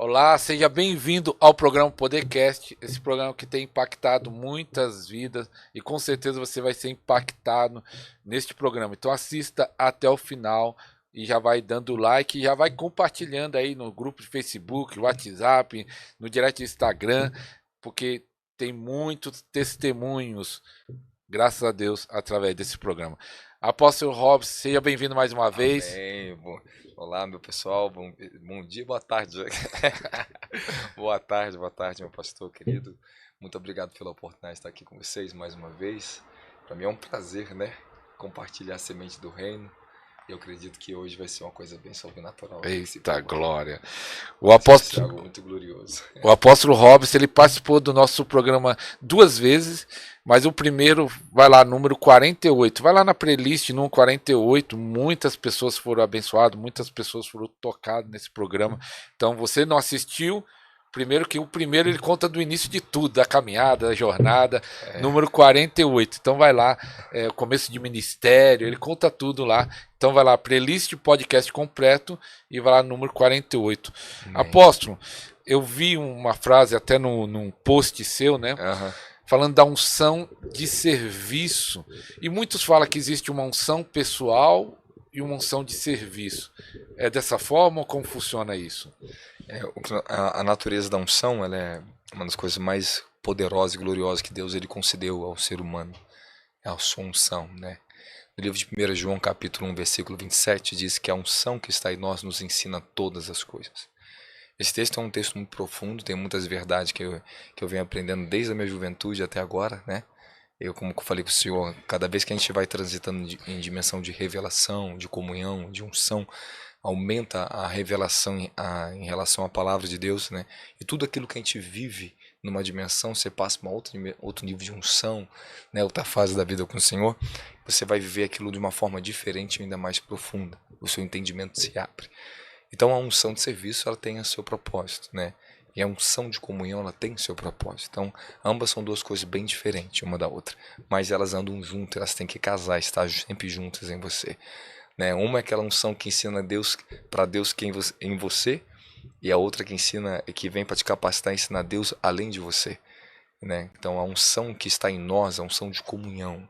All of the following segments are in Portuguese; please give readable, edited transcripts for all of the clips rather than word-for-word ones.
Olá, seja bem-vindo ao programa Podercast, esse programa que tem impactado muitas vidas e com certeza você vai ser impactado neste programa. Então assista até o final e já vai dando like, e já vai compartilhando aí no grupo de Facebook, WhatsApp, no direct do Instagram, porque tem muitos testemunhos, graças a Deus, através desse programa. Apóstolo Robson, seja bem-vindo mais uma vez. Amém. Olá, meu pessoal. Bom dia, boa tarde. Boa tarde, meu pastor querido. Muito obrigado pela oportunidade de estar aqui com vocês mais uma vez. Para mim é um prazer, né? Compartilhar a semente do reino. Eu acredito que hoje vai ser uma coisa bem sobrenatural aqui nesse Eita programa. glória. O Vai ser apóstolo algo muito glorioso. O apóstolo Robson, ele participou do nosso programa duas vezes, mas o primeiro vai lá, número 48. Vai lá na playlist, número 48. Muitas pessoas foram abençoadas, muitas pessoas foram tocadas nesse programa. Então, você não assistiu, primeiro que o primeiro ele conta do início de tudo, da caminhada, da jornada, É, número 48. Então, vai lá, o começo de ministério, ele conta tudo lá. Então, vai lá, playlist podcast completo e vai lá, número 48. amém. Apóstolo, eu vi uma frase até num post seu, né? Aham. Falando da unção de serviço. E muitos falam que existe uma unção pessoal e uma unção de serviço. É dessa forma ou como funciona isso? A natureza da unção, ela é uma das coisas mais poderosas e gloriosas que Deus ele concedeu ao ser humano. É a sua unção, né? No livro de 1 João, capítulo 1, versículo 27, diz que a unção que está em nós nos ensina todas as coisas. Esse texto é um texto muito profundo, tem muitas verdades que eu venho aprendendo desde a minha juventude até agora, né? Eu, como eu falei com o senhor, cada vez que a gente vai transitando em dimensão de revelação, de comunhão, de unção, aumenta a revelação em relação à palavra de Deus, né? E tudo aquilo que a gente vive numa dimensão, você passa para outro nível de unção, né? Outra fase da vida com o Senhor, você vai viver aquilo de uma forma diferente e ainda mais profunda. O seu entendimento se abre. Então a unção de serviço ela tem o seu propósito, né? E a unção de comunhão ela tem o seu propósito. Então ambas são duas coisas bem diferentes uma da outra, mas elas andam juntas, elas têm que casar, estar sempre juntas em você, né? Uma é aquela unção que ensina Deus para Deus que em você, e a outra que ensina que vem para te capacitar a ensinar Deus além de você, né? Então a unção que está em nós, a unção de comunhão,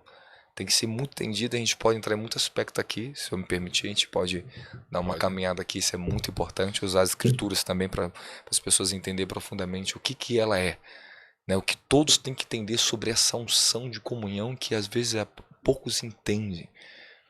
tem que ser muito entendida. A gente pode entrar em muito aspecto aqui, se eu me permitir, a gente pode dar uma Pode. caminhada aqui, isso é muito importante, usar as escrituras também para as pessoas entenderem profundamente o que ela é, né? O que todos têm que entender sobre essa unção de comunhão que às vezes poucos entendem,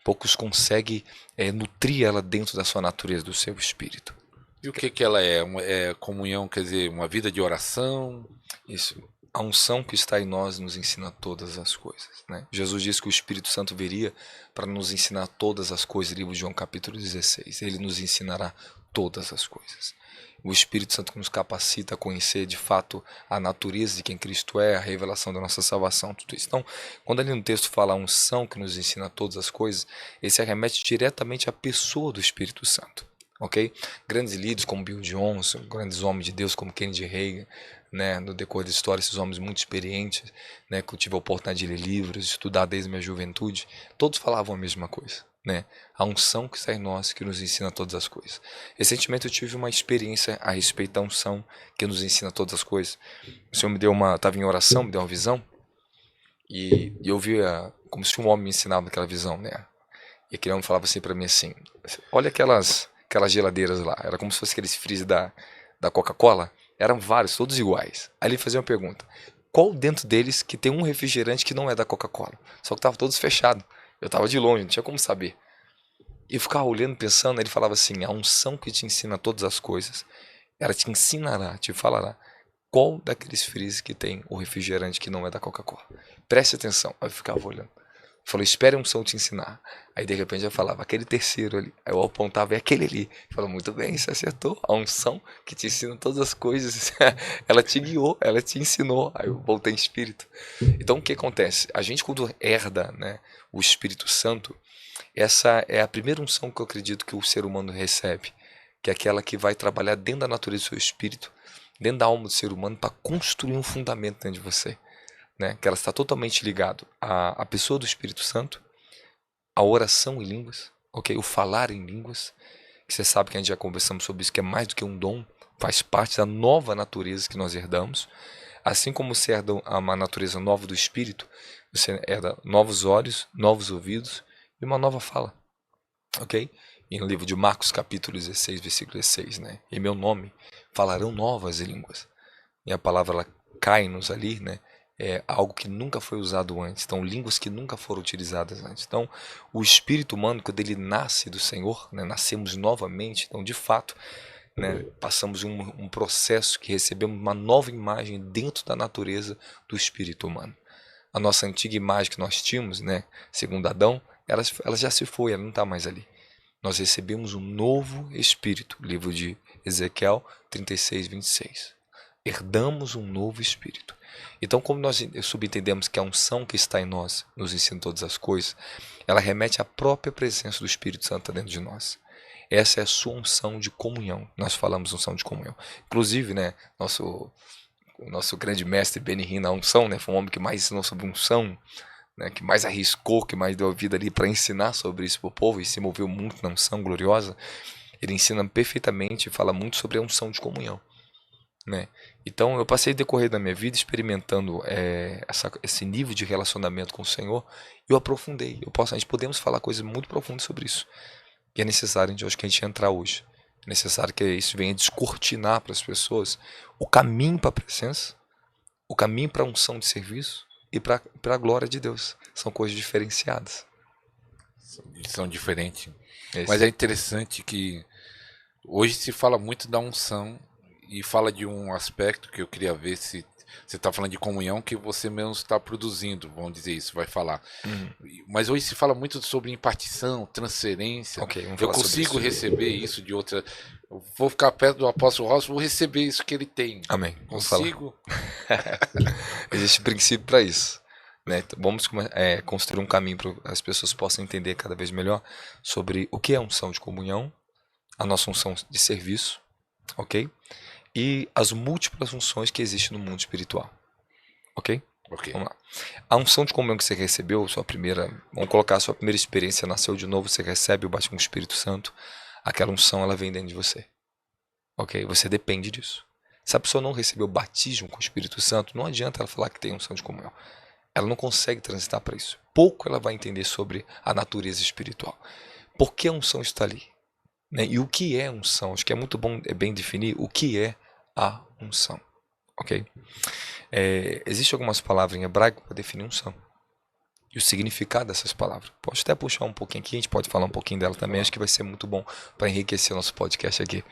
poucos conseguem nutrir ela dentro da sua natureza, do seu espírito. E o que que ela é? É comunhão, quer dizer, uma vida de oração? Isso. A unção que está em nós nos ensina todas as coisas, né? Jesus disse que o Espírito Santo viria para nos ensinar todas as coisas, livro de João capítulo 16. Ele nos ensinará todas as coisas. O Espírito Santo que nos capacita a conhecer de fato a natureza de quem Cristo é, a revelação da nossa salvação, tudo isso. Então, quando ali no texto fala a unção que nos ensina todas as coisas, esse remete diretamente à pessoa do Espírito Santo. Ok? Grandes líderes como Bill Johnson, grandes homens de Deus como Kennedy Reagan, né, no decorrer da história, esses homens muito experientes, né, que eu tive a oportunidade de ler livros, estudar desde a minha juventude, todos falavam a mesma coisa, né? A unção que está em nós, que nos ensina todas as coisas. Recentemente eu tive uma experiência a respeito da unção que nos ensina todas as coisas. O Senhor me deu estava em oração, me deu uma visão, e eu via como se um homem me ensinava aquela visão, né? E aquele homem falava assim para mim assim, olha aquelas geladeiras lá, era como se fosse aqueles freezer da Coca-Cola, eram vários, todos iguais. Aí ele fazia uma pergunta, qual dentro deles que tem um refrigerante que não é da Coca-Cola? Só que tava todos fechados, eu tava de longe, não tinha como saber. E eu ficava olhando, pensando, ele falava assim, a unção que te ensina todas as coisas, ela te ensinará, te falará, qual daqueles freezers que tem o refrigerante que não é da Coca-Cola. Preste atenção. Aí eu ficava olhando. Falou, espere a unção te ensinar. Aí de repente eu falava, aquele terceiro ali. Aí eu apontava, é aquele ali. Falou, muito bem, você acertou. A unção que te ensina todas as coisas. Ela te guiou, ela te ensinou. Aí eu voltei em espírito. Então o que acontece? A gente quando herda, né, o Espírito Santo, essa é a primeira unção que eu acredito que o ser humano recebe. Que é aquela que vai trabalhar dentro da natureza do seu espírito, dentro da alma do ser humano, para construir um fundamento dentro de você, né? Que ela está totalmente ligado à pessoa do Espírito Santo, a oração em línguas, ok? O falar em línguas, que você sabe que a gente já conversamos sobre isso, que é mais do que um dom, Faz parte da nova natureza que nós herdamos. Assim como você herda uma natureza nova do Espírito, você herda novos olhos, novos ouvidos e uma nova fala. Ok? E no livro de Marcos, capítulo 16, versículo 16, né? Em meu nome falarão novas línguas. E a palavra ela cai-nos ali, né? É algo que nunca foi usado antes. Então, línguas que nunca foram utilizadas antes. Então, o espírito humano, quando ele nasce do Senhor, né? Nascemos novamente. Então, de fato, né? Passamos um processo que recebemos uma nova imagem dentro da natureza do espírito humano. A nossa antiga imagem que nós tínhamos, né? Segundo Adão, ela já se foi, ela não está mais ali. Nós recebemos um novo espírito. Livro de Ezequiel 36, 26. Herdamos um novo espírito. Então, como nós subentendemos que a unção que está em nós nos ensina todas as coisas, ela remete à própria presença do Espírito Santo dentro de nós. Essa é a sua unção de comunhão. Nós falamos unção de comunhão. Inclusive, né, o nosso grande mestre Benihim na unção, né, foi um homem que mais ensinou sobre unção, né, que mais arriscou, que mais deu a vida ali para ensinar sobre isso para o povo e se moveu muito na unção gloriosa. Ele ensina perfeitamente e fala muito sobre a unção de comunhão. Né? Então eu passei a decorrer da minha vida experimentando esse nível de relacionamento com o Senhor e eu aprofundei. A gente podemos falar coisas muito profundas sobre isso. E é necessário, acho que a gente entrar hoje. É necessário que isso venha descortinar para as pessoas o caminho para a presença, o caminho para a unção de serviço e para a glória de Deus. São coisas diferenciadas. São diferentes. Mas é interessante que hoje se fala muito da unção e fala de um aspecto que eu queria ver se você está falando de comunhão que você mesmo está produzindo, vamos dizer isso, vai falar. Mas hoje se fala muito sobre impartição, transferência. Eu consigo receber isso de outra. Eu vou ficar perto do apóstolo Ross, vou receber isso que ele tem. Amém. Consigo? Existe princípio para isso. Né? Vamos construir um caminho para que as pessoas possam entender cada vez melhor sobre o que é unção de comunhão, a nossa unção de serviço, ok? E as múltiplas funções que existem no mundo espiritual. Ok? Vamos lá. A unção de comunhão que você recebeu, vamos colocar a sua primeira experiência, nasceu de novo, você recebe o batismo com o Espírito Santo, aquela unção ela vem dentro de você. Ok? Você depende disso. Se a pessoa não recebeu o batismo com o Espírito Santo, não adianta ela falar que tem unção de comunhão. Ela não consegue transitar para isso. Pouco ela vai entender sobre a natureza espiritual. Por que a unção está ali? Né? E o que é unção? Acho que é muito bom bem definir o que é a unção. Ok? Existem algumas palavras em hebraico para definir unção. E o significado dessas palavras. Pode até puxar um pouquinho aqui, a gente pode falar um pouquinho dela também. Acho que vai ser muito bom para enriquecer o nosso podcast aqui.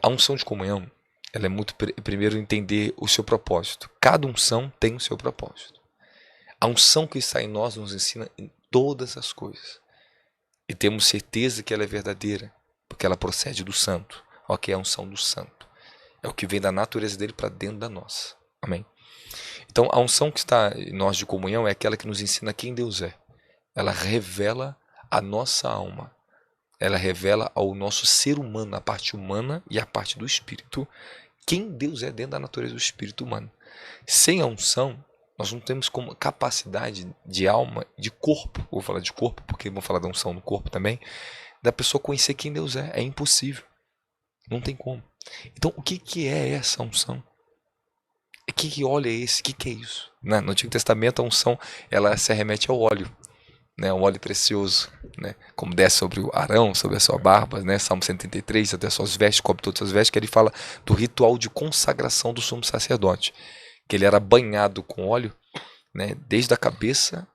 A unção de comunhão, ela é muito, primeiro, entender o seu propósito. Cada unção tem o seu propósito. A unção que está em nós nos ensina em todas as coisas. E temos certeza que ela é verdadeira, porque ela procede do santo. Ok? A unção do santo. É o que vem da natureza dele para dentro da nossa. Amém? Então, a unção que está em nós de comunhão é aquela que nos ensina quem Deus é. Ela revela a nossa alma. Ela revela ao nosso ser humano, a parte humana e a parte do espírito, quem Deus é dentro da natureza do espírito humano. Sem a unção, nós não temos como capacidade de alma, de corpo, vou falar de corpo porque vou falar da unção no corpo também, da pessoa conhecer quem Deus é. É impossível. Não tem como. Então, o que é essa unção? Que óleo é esse? O que é isso? No Antigo Testamento, a unção ela se remete ao óleo, né? Um óleo precioso, né? Como desce sobre o Arão, sobre a sua barba, né? Salmo 133, até as suas vestes, cobre todas as vestes, que ele fala do ritual de consagração do sumo sacerdote, que ele era banhado com óleo, né? Desde a cabeça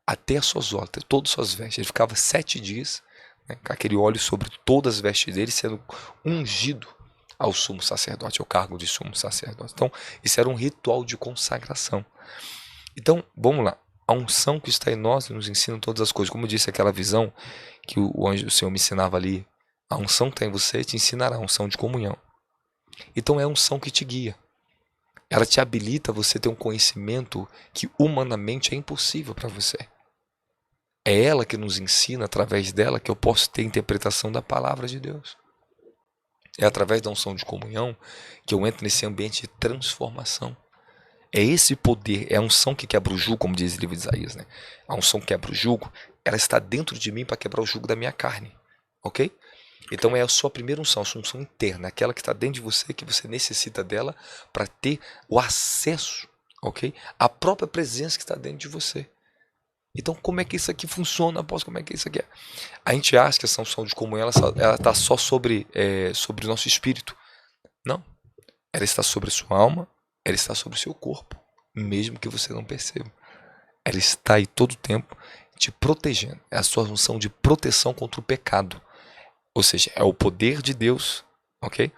até as suas orlas, todas as suas vestes. Ele ficava 7 dias, né? Com aquele óleo sobre todas as vestes dele, sendo ungido ao sumo sacerdote, ao cargo de sumo sacerdote. Então, isso era um ritual de consagração. Então, vamos lá. A unção que está em nós nos ensina todas as coisas. Como eu disse, aquela visão que o anjo do Senhor me ensinava ali, a unção que está em você te ensinará, a unção de comunhão. Então, é a unção que te guia. Ela te habilita a você ter um conhecimento que humanamente é impossível para você. É ela que nos ensina, através dela, que eu posso ter interpretação da palavra de Deus. É através da unção de comunhão que eu entro nesse ambiente de transformação. É esse poder, é a unção que quebra o jugo, como diz o livro de Isaías, né? A unção que quebra o jugo, ela está dentro de mim para quebrar o jugo da minha carne. Ok? Então é a sua primeira unção, a sua unção interna, aquela que está dentro de você, que você necessita dela para ter o acesso, ok? À própria presença que está dentro de você. Então como é que isso aqui funciona, apóstolo? Como é que isso aqui é? A gente acha que essa unção de comunhão ela está só sobre o nosso espírito. Não. Ela está sobre a sua alma, ela está sobre o seu corpo, mesmo que você não perceba. Ela está aí todo o tempo te protegendo. É a sua unção de proteção contra o pecado. Ou seja, é o poder de Deus, ok?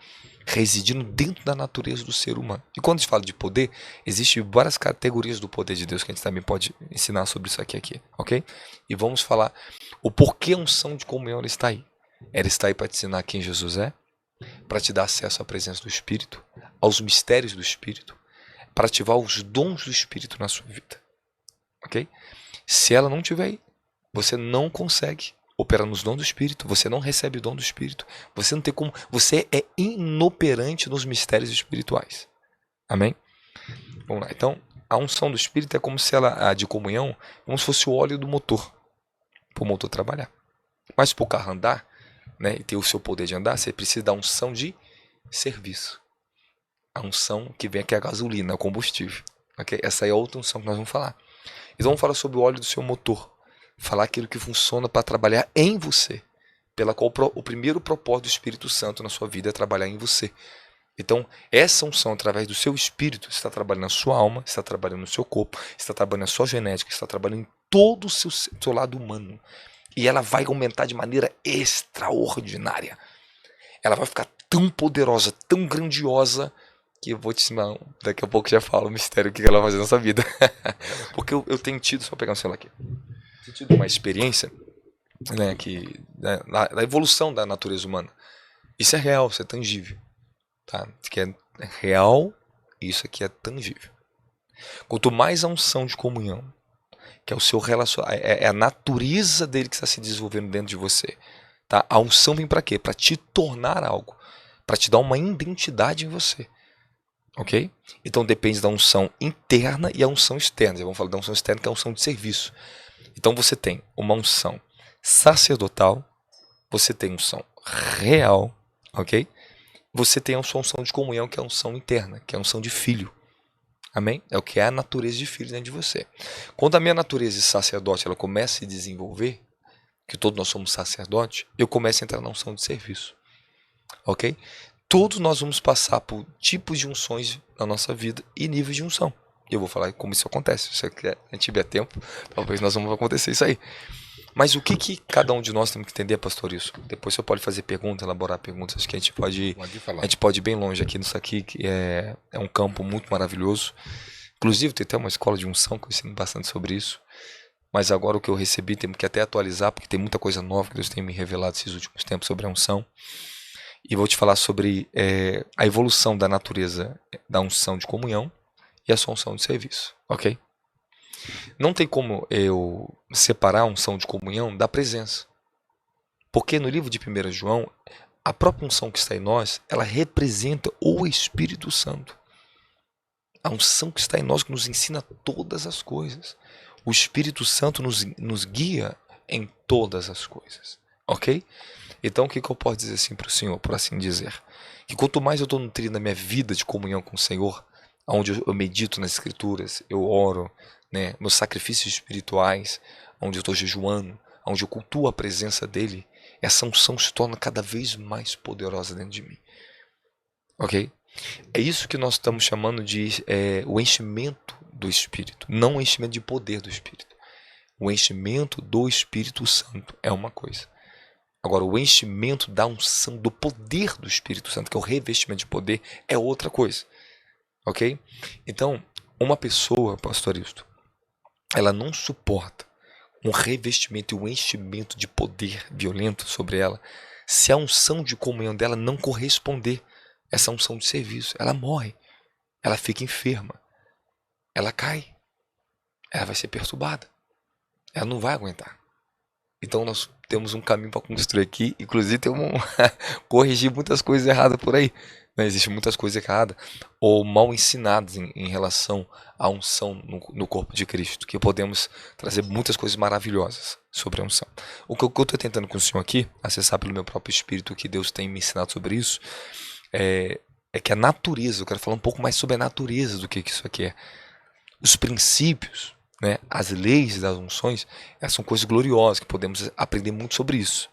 Residindo dentro da natureza do ser humano. E quando a gente fala de poder, existem várias categorias do poder de Deus que a gente também pode ensinar sobre isso aqui, ok? E vamos falar o porquê a unção de comunhão ela está aí. Ela está aí para te ensinar quem Jesus é, para te dar acesso à presença do Espírito, aos mistérios do Espírito, para ativar os dons do Espírito na sua vida, ok? Se ela não tiver aí, você não consegue operar nos dons do Espírito, você não recebe o dom do Espírito, você não tem como, você é inoperante nos mistérios espirituais. Amém? Vamos lá. Então, a unção do Espírito é como se ela, a de comunhão, como se fosse o óleo do motor, para o motor trabalhar. Mas para o carro andar, né, e ter o seu poder de andar, você precisa da unção de serviço. A unção que vem aqui é a gasolina, o combustível. Okay? Essa aí é outra unção que nós vamos falar. Então vamos falar sobre o óleo do seu motor. Falar aquilo que funciona para trabalhar em você. Pela qual o primeiro propósito do Espírito Santo na sua vida é trabalhar em você. Então, essa unção, através do seu espírito, está trabalhando na sua alma, está trabalhando no seu corpo, está trabalhando na sua genética, está trabalhando em todo o seu lado humano. E ela vai aumentar de maneira extraordinária. Ela vai ficar tão poderosa, tão grandiosa, que eu vou te ensinar, daqui a pouco já falo o mistério que ela vai fazer na sua vida. Porque eu tenho tido, só pegar um celular aqui, tenho tido uma experiência, né, da evolução da natureza humana. Isso é real, isso é tangível. Tá? Isso aqui é real, isso aqui é tangível. Quanto mais a unção de comunhão, que é o seu relacionamento, é a natureza dele que está se desenvolvendo dentro de você. Tá? A unção vem para quê? Para te tornar algo, para te dar uma identidade em você. Ok? Então depende da unção interna e a unção externa. Vamos falar da unção externa, que é a unção de serviço. Então você tem uma unção sacerdotal, você tem unção real, ok? Você tem a sua unção de comunhão, que é a unção interna, que é a unção de filho. Amém? É o que é a natureza de filho dentro de você. Quando a minha natureza de sacerdote ela começa a se desenvolver, que todos nós somos sacerdotes, eu começo a entrar na unção de serviço. Ok? Todos nós vamos passar por tipos de unções na nossa vida e níveis de unção. E eu vou falar como isso acontece. Se a gente tiver tempo, talvez nós vamos acontecer isso aí. Mas o que cada um de nós temos que entender, pastor, isso? Depois você pode fazer perguntas, elaborar perguntas. Acho que a gente pode ir bem longe aqui nisso aqui, que é um campo muito maravilhoso. Inclusive, tem até uma escola de unção que eu ensino bastante sobre isso. Mas agora o que eu recebi, temos que até atualizar, porque tem muita coisa nova que Deus tem me revelado esses últimos tempos sobre a unção. E vou te falar sobre a evolução da natureza da unção de comunhão e a sua unção de serviço, ok? Não tem como eu separar a unção de comunhão da presença. Porque no livro de 1 João, a própria unção que está em nós, ela representa o Espírito Santo. A unção que está em nós que nos ensina todas as coisas. O Espírito Santo nos guia em todas as coisas, ok? Então o que eu posso dizer assim para o Senhor, por assim dizer? Que quanto mais eu estou nutrindo a minha vida de comunhão com o Senhor, onde eu medito nas Escrituras, eu oro, né, meus sacrifícios espirituais, onde eu estou jejuando, onde eu cultuo a presença dEle, essa unção se torna cada vez mais poderosa dentro de mim. Ok? É isso que nós estamos chamando de o enchimento do Espírito, não o enchimento de poder do Espírito. O enchimento do Espírito Santo é uma coisa. Agora, o enchimento da unção, do poder do Espírito Santo, que é o revestimento de poder, é outra coisa. Ok? Então, uma pessoa, pastor Isto, ela não suporta um revestimento e um enchimento de poder violento sobre ela se a unção de comunhão dela não corresponder a essa unção de serviço. Ela morre, ela fica enferma, ela cai, ela vai ser perturbada, ela não vai aguentar. Então nós temos um caminho para construir aqui. Inclusive, tem corrigir muitas coisas erradas por aí. Né? Existem muitas coisas erradas ou mal ensinadas em relação à unção no corpo de Cristo, que podemos trazer muitas coisas maravilhosas sobre a unção. O que eu estou tentando com o senhor aqui, acessar pelo meu próprio espírito o que Deus tem me ensinado sobre isso, é que a natureza, eu quero falar um pouco mais sobre a natureza do que isso aqui é. Os princípios, né, as leis das unções, essas são coisas gloriosas, que podemos aprender muito sobre isso.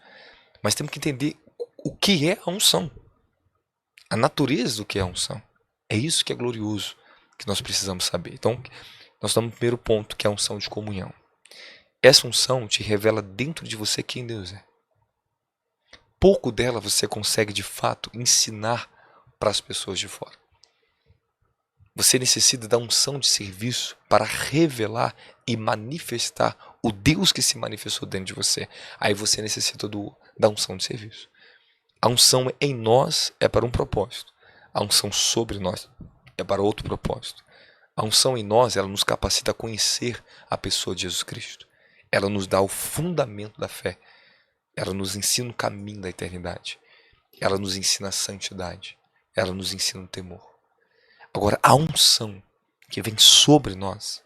Mas temos que entender o que é a unção. A natureza do que é a unção. É isso que é glorioso, que nós precisamos saber. Então, nós estamos no primeiro ponto, que é a unção de comunhão. Essa unção te revela dentro de você quem Deus é. Pouco dela você consegue, de fato, ensinar para as pessoas de fora. Você necessita da unção de serviço para revelar e manifestar o Deus que se manifestou dentro de você. Aí você necessita da unção de serviço. A unção em nós é para um propósito. A unção sobre nós é para outro propósito. A unção em nós, ela nos capacita a conhecer a pessoa de Jesus Cristo. Ela nos dá o fundamento da fé. Ela nos ensina o caminho da eternidade. Ela nos ensina a santidade. Ela nos ensina o temor. Agora, a unção que vem sobre nós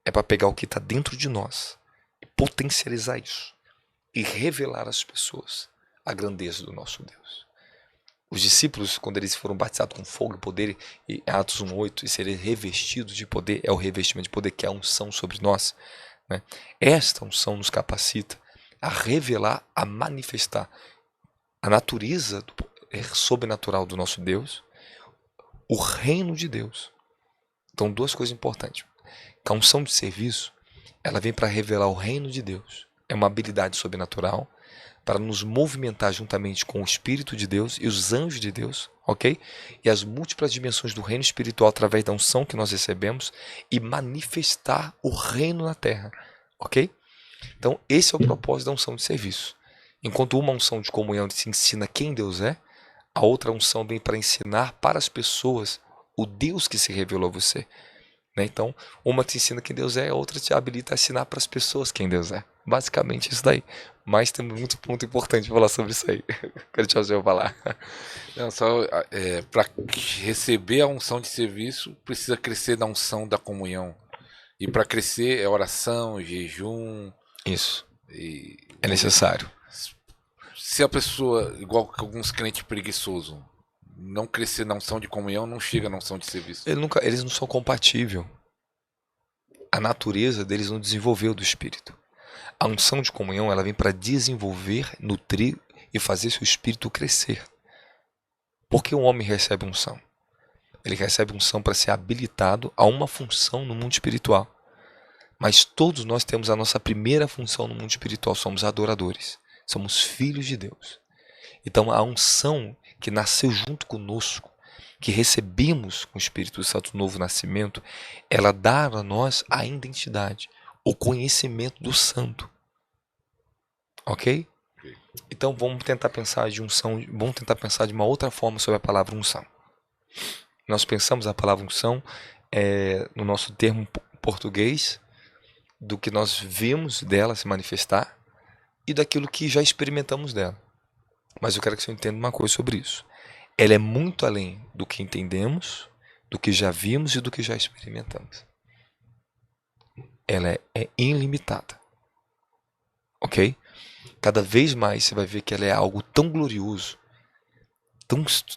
é para pegar o que está dentro de nós e potencializar isso e revelar às pessoas a grandeza do nosso Deus. Os discípulos, quando eles foram batizados com fogo e poder, em Atos 1:8, e serem revestidos de poder, é o revestimento de poder que é a unção sobre nós. Né? Esta unção nos capacita a revelar, a manifestar a natureza sobrenatural do nosso Deus, o reino de Deus. Então, duas coisas importantes. A unção de serviço, ela vem para revelar o reino de Deus. É uma habilidade sobrenatural para nos movimentar juntamente com o Espírito de Deus e os anjos de Deus, ok? E as múltiplas dimensões do reino espiritual através da unção que nós recebemos e manifestar o reino na terra, ok? Então, esse é o propósito da unção de serviço. Enquanto uma unção de comunhão te ensina quem Deus é, a outra unção vem para ensinar para as pessoas o Deus que se revelou a você. Né? Então, uma te ensina quem Deus é, a outra te habilita a ensinar para as pessoas quem Deus é. Basicamente isso daí. Mas tem muito ponto importante para falar sobre isso aí. Quero te fazer eu falar. Não, só para receber a unção de serviço, precisa crescer na unção da comunhão. E para crescer é oração, jejum. Isso. É necessário. Se a pessoa, igual que alguns crentes preguiçosos, não crescer na unção de comunhão, não chega na unção de serviço. Eles não são compatíveis. A natureza deles não desenvolveu do Espírito. A unção de comunhão, ela vem para desenvolver, nutrir e fazer seu espírito crescer. Por que um homem recebe unção? Ele recebe unção para ser habilitado a uma função no mundo espiritual. Mas todos nós temos a nossa primeira função no mundo espiritual, somos adoradores. Somos filhos de Deus. Então a unção que nasceu junto conosco, que recebemos com o Espírito Santo no novo nascimento, ela dá a nós a identidade, o conhecimento do santo. Ok? Então vamos tentar pensar de unção, vamos tentar pensar de uma outra forma sobre a palavra unção. Nós pensamos a palavra unção no nosso termo português, do que nós vimos dela se manifestar, e daquilo que já experimentamos dela. Mas eu quero que você entenda uma coisa sobre isso. Ela é muito além do que entendemos, do que já vimos e do que já experimentamos. Ela é ilimitada. Ok? Cada vez mais você vai ver que ela é algo tão glorioso,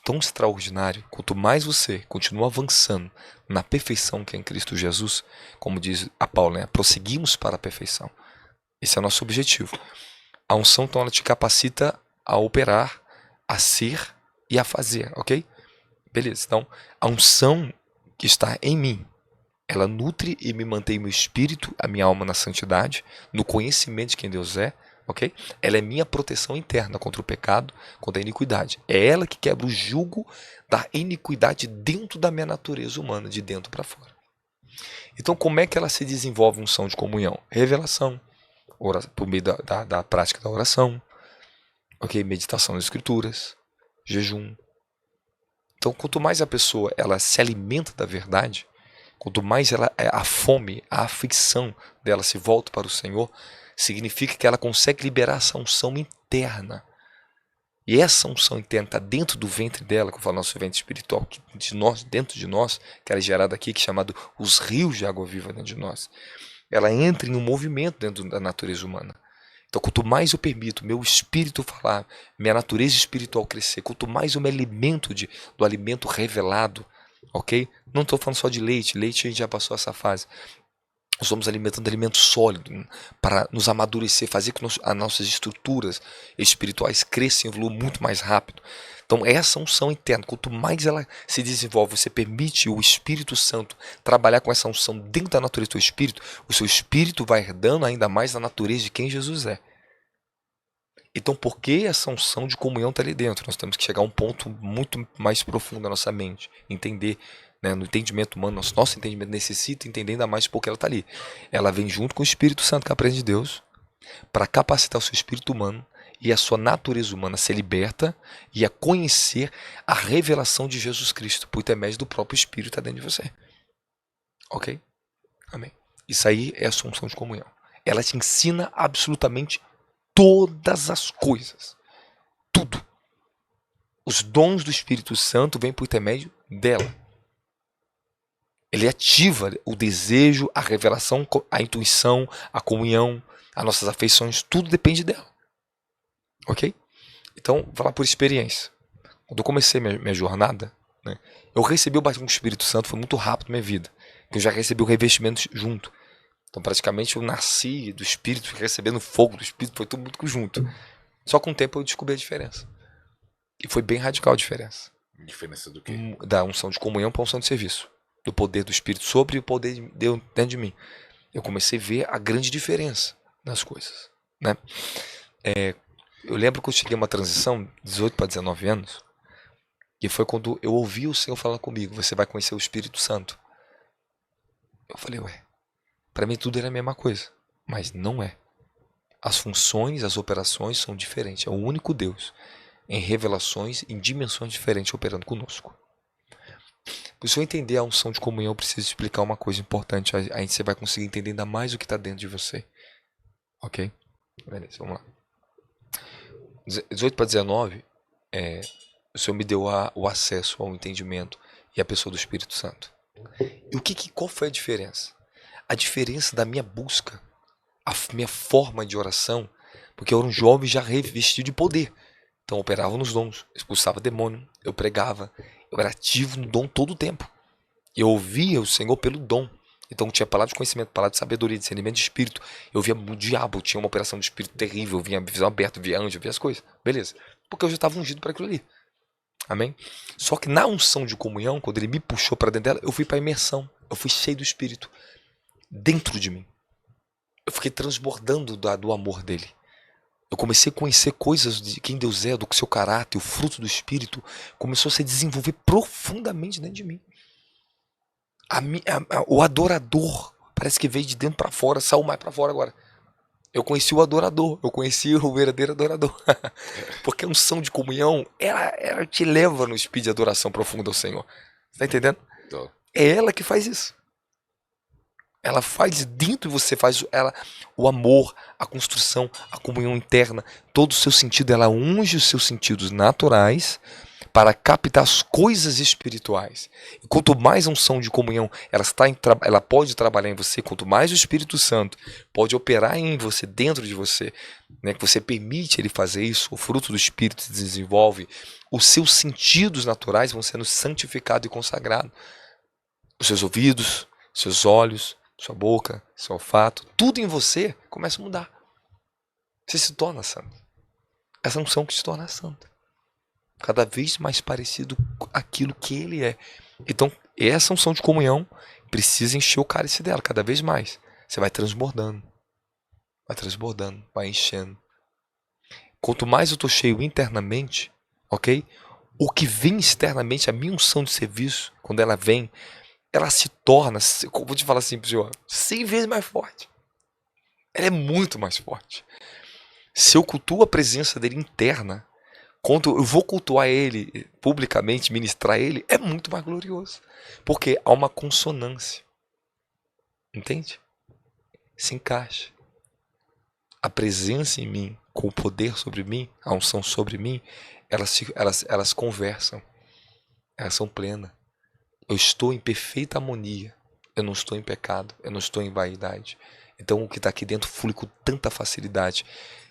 tão extraordinário. Quanto mais você continua avançando na perfeição que é em Cristo Jesus, como diz a Paulo, né? Prosseguimos para a perfeição. Esse é o nosso objetivo. A unção, então, ela te capacita a operar, a ser e a fazer, ok? Beleza, então, a unção que está em mim, ela nutre e me mantém meu espírito, a minha alma na santidade, no conhecimento de quem Deus é, ok? Ela é minha proteção interna contra o pecado, contra a iniquidade. É ela que quebra o jugo da iniquidade dentro da minha natureza humana, de dentro para fora. Então, como é que ela se desenvolve a unção de comunhão? Revelação. Por meio da prática da oração, ok? Meditação nas escrituras, jejum. Então, quanto mais a pessoa ela se alimenta da verdade, quanto mais a fome, a aflição dela se volta para o Senhor, significa que ela consegue liberar essa unção interna. E essa unção interna está dentro do ventre dela, que eu falo, nosso ventre espiritual, dentro de nós, que ela é gerada aqui, que é chamado os rios de água viva dentro de nós. Ela entra em um movimento dentro da natureza humana. Então, quanto mais eu permito meu espírito falar, minha natureza espiritual crescer, quanto mais eu me alimento do alimento revelado, ok? Não estou falando só de leite, leite a gente já passou essa fase. Nós vamos alimentando de alimento sólido para nos amadurecer, fazer com que as nossas estruturas espirituais cresçam e evoluam muito mais rápido. Então, essa unção interna, quanto mais ela se desenvolve, você permite o Espírito Santo trabalhar com essa unção dentro da natureza do seu espírito, o seu espírito vai herdando ainda mais a natureza de quem Jesus é. Então, por que essa unção de comunhão está ali dentro? Nós temos que chegar a um ponto muito mais profundo da nossa mente, entender. No entendimento humano, nosso entendimento necessita entender ainda mais porque ela está ali. Ela vem junto com o Espírito Santo, que é a presença de Deus, para capacitar o seu espírito humano e a sua natureza humana a ser liberta e a conhecer a revelação de Jesus Cristo por intermédio do próprio Espírito que está dentro de você. Ok? Amém. Isso aí é a assunção de comunhão. Ela te ensina absolutamente todas as coisas. Tudo. Os dons do Espírito Santo vêm por intermédio dela. Ele ativa o desejo, a revelação, a intuição, a comunhão, as nossas afeições, tudo depende dela. Ok? Então, vou falar por experiência. Quando eu comecei minha jornada, né, eu recebi o batismo do Espírito Santo, foi muito rápido na minha vida. Eu já recebi o revestimento junto. Então, praticamente, eu nasci do Espírito, recebendo fogo do Espírito, foi tudo muito junto. Só com o tempo eu descobri a diferença. E foi bem radical a diferença. Diferença do quê? Da unção de comunhão para a unção de serviço. Do poder do Espírito sobre o poder de Deus dentro de mim. Eu comecei a ver a grande diferença nas coisas. Né? Eu lembro que eu cheguei a uma transição, 18 para 19 anos, que foi quando eu ouvi o Senhor falando comigo, você vai conhecer o Espírito Santo. Eu falei, para mim tudo era a mesma coisa, mas não é. As funções, as operações são diferentes. É o único Deus em revelações, em dimensões diferentes operando conosco. Para você entender a unção de comunhão, eu preciso explicar uma coisa importante. Aí você vai conseguir entender ainda mais o que está dentro de você. Ok? Beleza, vamos lá. 18 para 19, o Senhor me deu o acesso ao entendimento e a pessoa do Espírito Santo. E qual foi a diferença? A diferença da minha busca, a minha forma de oração, porque eu era um jovem já revestido de poder. Então eu operava nos dons, expulsava demônio, eu pregava, eu era ativo no dom todo o tempo. Eu ouvia o Senhor pelo dom. Então tinha palavra de conhecimento, palavra de sabedoria, discernimento de espírito. Eu via o diabo, tinha uma operação de espírito terrível, eu via visão aberta, eu via anjo, eu via as coisas. Beleza. Porque eu já estava ungido para aquilo ali. Amém? Só que na unção de comunhão, quando ele me puxou para dentro dela, eu fui para a imersão. Eu fui cheio do Espírito. Dentro de mim. Eu fiquei transbordando do amor dele. Eu comecei a conhecer coisas de quem Deus é, do seu caráter, o fruto do Espírito começou a se desenvolver profundamente dentro de mim. O adorador parece que veio de dentro para fora, saiu mais para fora agora. Eu conheci o adorador, eu conheci o verdadeiro adorador. Porque a unção de comunhão, ela te leva no espírito de adoração profunda ao Senhor. Você tá entendendo? Tô. É ela que faz isso. Ela faz dentro de você, o amor, a construção, a comunhão interna, todo o seu sentido, ela unge os seus sentidos naturais para captar as coisas espirituais. E quanto mais a unção de comunhão ela pode trabalhar em você, quanto mais o Espírito Santo pode operar em você, dentro de você, né, que você permite ele fazer isso, o fruto do Espírito se desenvolve, os seus sentidos naturais vão sendo santificados e consagrados. Os seus ouvidos, seus olhos, sua boca, seu olfato, tudo em você começa a mudar. Você se torna santo. Essa unção que se torna santo. Cada vez mais parecido com aquilo que ele é. Então, essa unção de comunhão precisa encher o cálice dela cada vez mais. Você vai transbordando. Vai enchendo. Quanto mais eu estou cheio internamente, ok? O que vem externamente, a minha unção de serviço, quando ela vem, ela se torna, vou te falar assim, 100 vezes mais forte. Ela é muito mais forte. Se eu cultuo a presença dele interna, quando eu vou cultuar ele publicamente, ministrar ele, é muito mais glorioso. Porque há uma consonância. Entende? Se encaixa. a presença em mim, com o poder sobre mim, a unção sobre mim, elas conversam, elas são plenas. Eu estou em perfeita harmonia, eu não estou em pecado, eu não estou em vaidade. Então o que está aqui dentro flui com tanta facilidade,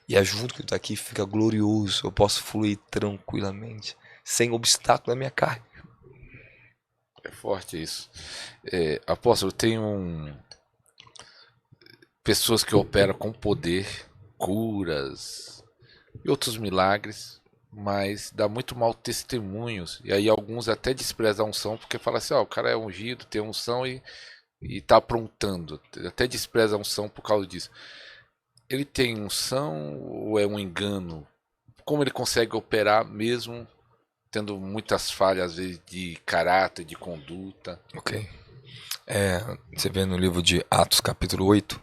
e junto com o que está aqui fica glorioso, eu posso fluir tranquilamente, sem obstáculo na minha carne. É forte isso. Apóstolo, tem pessoas que operam com poder, curas e outros milagres, mas dá muito mau testemunhos. E aí alguns até desprezam a unção, porque falam assim, ó, o cara é ungido, tem unção e tá aprontando. Até despreza a unção por causa disso. Ele tem unção ou é um engano? Como ele consegue operar mesmo tendo muitas falhas, às vezes, de caráter, de conduta? Ok. Você vê no livro de Atos, capítulo 8,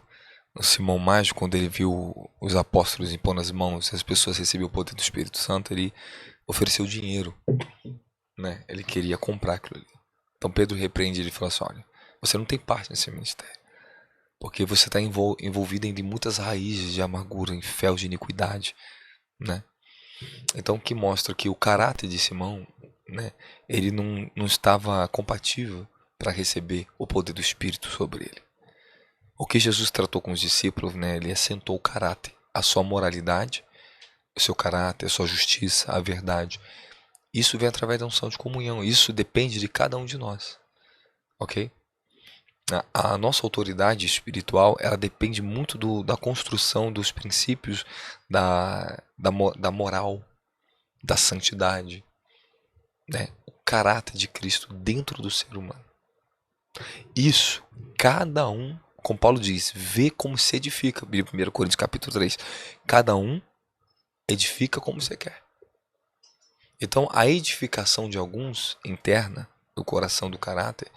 o Simão Mágico, quando ele viu os apóstolos impondo as mãos e as pessoas recebiam o poder do Espírito Santo, ele ofereceu dinheiro, né? Ele queria comprar aquilo ali. Então Pedro repreende ele e fala assim, olha, você não tem parte nesse ministério, porque você está envolvido em muitas raízes de amargura, em fel de iniquidade, né? Então, o que mostra que o caráter de Simão, né, ele não estava compatível para receber o poder do Espírito sobre ele. O que Jesus tratou com os discípulos, né, ele assentou o caráter, a sua moralidade, o seu caráter, a sua justiça, a verdade. Isso vem através da unção de comunhão. Isso depende de cada um de nós, ok? A nossa autoridade espiritual, ela depende muito da construção dos princípios da moral, da santidade, né? O caráter de Cristo dentro do ser humano. Isso, cada um, como Paulo diz, vê como se edifica. 1 Coríntios capítulo 3. Cada um edifica como você quer. Então, a edificação de alguns, interna, do coração, do caráter,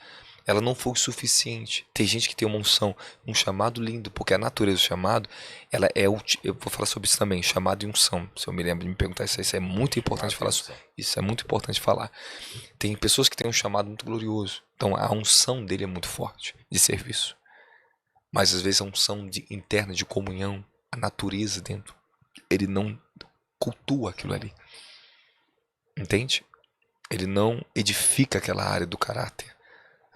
ela não foi suficiente. Tem gente que tem uma unção, um chamado lindo, porque a natureza do chamado, ela é, eu vou falar sobre isso também, chamado e unção. Se eu me lembro de me perguntar isso é muito importante falar. Isso é muito importante falar. Tem pessoas que têm um chamado muito glorioso, então a unção dele é muito forte, de serviço. Mas às vezes a unção interna de comunhão, a natureza dentro, ele não cultua aquilo ali. Entende? Ele não edifica aquela área do caráter.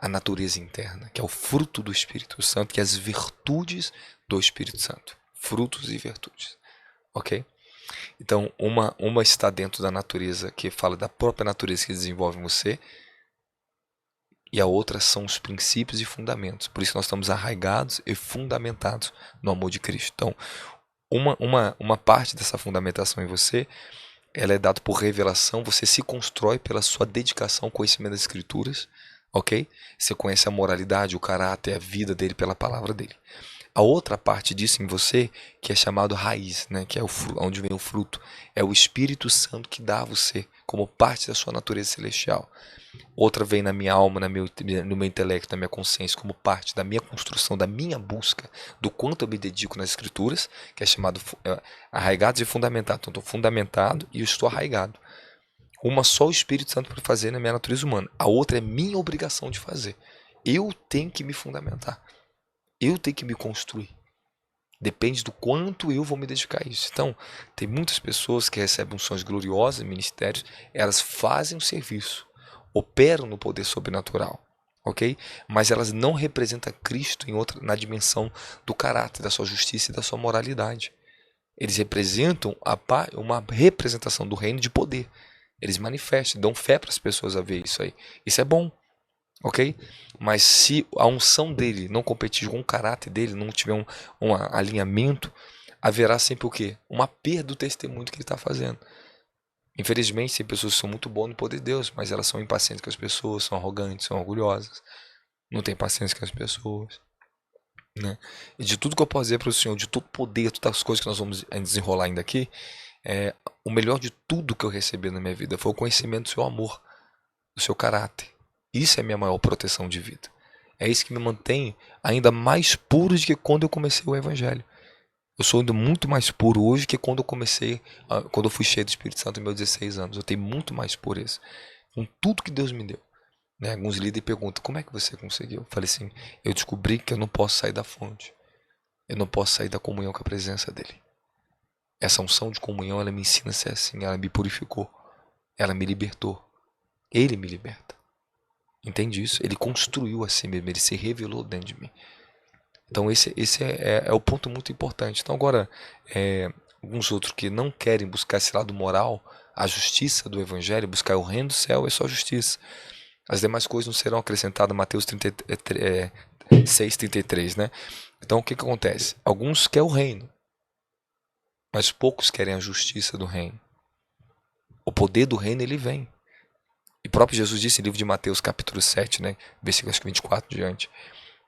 A natureza interna, que é o fruto do Espírito Santo, que é as virtudes do Espírito Santo. Frutos e virtudes. Ok? Então, uma está dentro da natureza, que fala da própria natureza que desenvolve em você, e a outra são os princípios e fundamentos. Por isso nós estamos arraigados e fundamentados no amor de Cristo. Então, uma parte dessa fundamentação em você, ela é dada por revelação, você se constrói pela sua dedicação ao conhecimento das Escrituras, ok? Você conhece a moralidade, o caráter, a vida dele pela palavra dele. A outra parte disso em você, que é chamado raiz, né? Que é onde vem o fruto, é o Espírito Santo que dá a você, como parte da sua natureza celestial. Outra vem na minha alma, no meu intelecto, na minha consciência, como parte da minha construção, da minha busca, do quanto eu me dedico nas Escrituras, que é chamado arraigados e fundamentados. Então, eu estou fundamentado e eu estou arraigado. Uma só o Espírito Santo para fazer na minha natureza humana. A outra é minha obrigação de fazer. Eu tenho que me fundamentar. Eu tenho que me construir. Depende do quanto eu vou me dedicar a isso. Então, tem muitas pessoas que recebem unções gloriosas em ministérios, elas fazem o serviço, operam no poder sobrenatural, ok? Mas elas não representam Cristo na dimensão do caráter, da sua justiça e da sua moralidade. Eles representam uma representação do reino de poder. Eles manifestam, dão fé para as pessoas a ver isso aí. Isso é bom, ok? Mas se a unção dele não competir com o caráter dele, não tiver um alinhamento, haverá sempre o quê? Uma perda do testemunho que ele está fazendo. Infelizmente, tem pessoas que são muito boas no poder de Deus, mas elas são impacientes com as pessoas, são arrogantes, são orgulhosas, não têm paciência com as pessoas, né? E de tudo que eu posso dizer para o Senhor, de todo poder, todas as coisas que nós vamos desenrolar ainda aqui, o melhor de tudo que eu recebi na minha vida foi o conhecimento do seu amor, do seu caráter. Isso é a minha maior proteção de vida. É isso que me mantém ainda mais puro do que quando eu comecei o Evangelho. Eu sou ainda muito mais puro hoje que quando eu comecei, quando eu fui cheio do Espírito Santo aos meus 16 anos. Eu tenho muito mais pureza com tudo que Deus me deu, né? Alguns líderes perguntam, como é que você conseguiu? Eu falei assim, eu descobri que eu não posso sair da fonte. Eu não posso sair da comunhão com a presença dele. Essa unção de comunhão, ela me ensina a ser assim, ela me purificou, ela me libertou. Ele me liberta. Entende isso? Ele construiu a si mesmo, ele se revelou dentro de mim. Então esse é o ponto muito importante. Então agora, alguns outros que não querem buscar esse lado moral, a justiça do evangelho, buscar o reino do céu é só justiça. As demais coisas não serão acrescentadas, Mateus 6:33, né? Então o que acontece? Alguns querem o reino, mas poucos querem a justiça do reino. O poder do reino, ele vem. E o próprio Jesus disse no livro de Mateus capítulo 7, né, versículo 24 diante,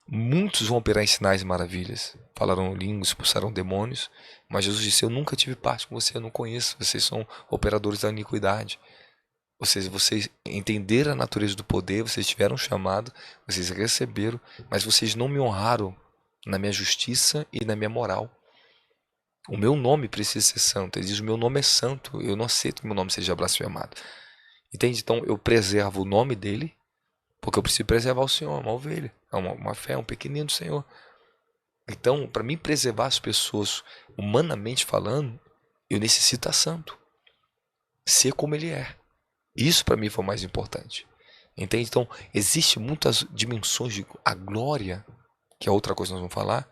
muitos vão operar em sinais e maravilhas, falarão línguas, expulsarão demônios, mas Jesus disse, eu nunca tive parte com você, eu não conheço, vocês são operadores da iniquidade. Ou seja, vocês entenderam a natureza do poder, vocês tiveram um chamado, vocês receberam, mas vocês não me honraram na minha justiça e na minha moral. O meu nome precisa ser santo. Ele diz, o meu nome é santo, eu não aceito que o meu nome seja blasfemado. Entende? Então eu preservo o nome dele, porque eu preciso preservar o Senhor, uma ovelha, uma fé, um pequenino do Senhor. Então, para mim preservar as pessoas, humanamente falando, eu necessito estar santo. Ser como ele é. Isso para mim foi o mais importante. Entende? Então, existem muitas dimensões de a glória, que é outra coisa que nós vamos falar,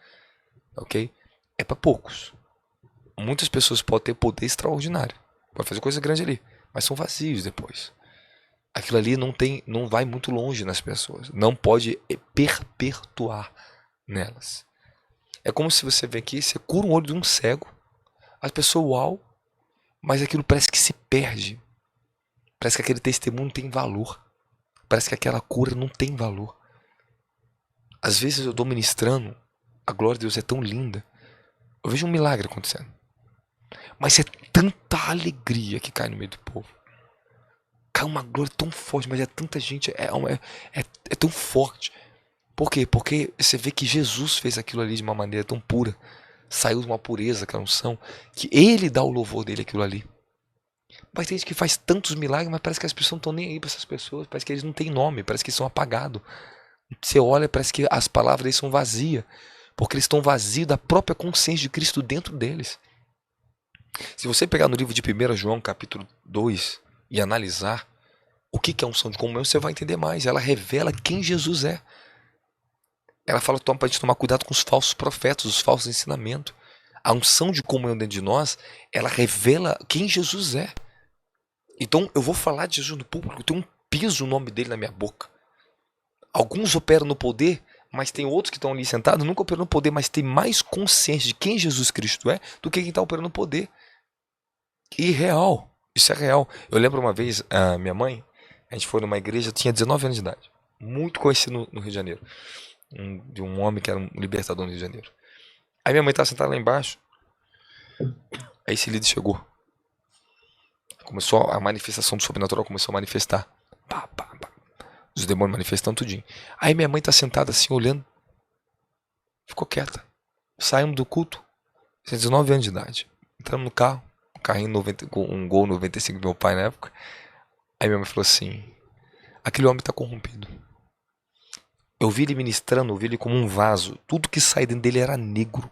ok? É para poucos. Muitas pessoas podem ter poder extraordinário, pode fazer coisa grande ali, mas são vazios depois. Aquilo ali não vai muito longe nas pessoas, não pode perpetuar nelas. É como se você vem aqui, você cura um olho de um cego, as pessoas uau, mas aquilo parece que se perde. Parece que aquele testemunho não tem valor. Parece que aquela cura não tem valor. Às vezes eu estou ministrando, a glória de Deus é tão linda, eu vejo um milagre acontecendo. Mas é tanta alegria que cai no meio do povo. Cai uma glória tão forte, mas é tanta gente, é tão forte. Por quê? Porque você vê que Jesus fez aquilo ali de uma maneira tão pura. Saiu de uma pureza, aquela unção, que ele dá o louvor dele aquilo ali. Mas tem gente que faz tantos milagres, mas parece que as pessoas não estão nem aí para essas pessoas. Parece que eles não têm nome, parece que eles são apagados. Você olha, parece que as palavras deles são vazias. Porque eles estão vazios da própria consciência de Cristo dentro deles. Se você pegar no livro de 1 João capítulo 2 e analisar o que é a unção de comunhão, você vai entender mais. Ela revela quem Jesus é. Ela fala para a gente tomar cuidado com os falsos profetas, os falsos ensinamentos. A unção de comunhão dentro de nós, ela revela quem Jesus é. Então eu vou falar de Jesus no público, tem um peso o nome dele na minha boca. Alguns operam no poder, mas tem outros que estão ali sentados, nunca operam no poder, mas tem mais consciência de quem Jesus Cristo é do que quem está operando no poder. E real, isso é real. Eu lembro uma vez, a minha mãe, a gente foi numa igreja, eu tinha 19 anos de idade, muito conhecido no Rio de Janeiro, de um homem que era um libertador no Rio de Janeiro. Aí minha mãe estava sentada lá embaixo, aí esse líder chegou. Começou a manifestação do sobrenatural, começou a manifestar. Pá, pá, pá. Os demônios manifestando tudinho. Aí minha mãe tá sentada assim, olhando. Ficou quieta. Saímos do culto. Tinha 19 anos de idade. Entramos no carro. Um carrinho 90, um Gol 95 do meu pai na época. Aí minha mãe falou assim, aquele homem tá corrompido. Eu vi ele ministrando, eu vi ele como um vaso. Tudo que sai dentro dele era negro.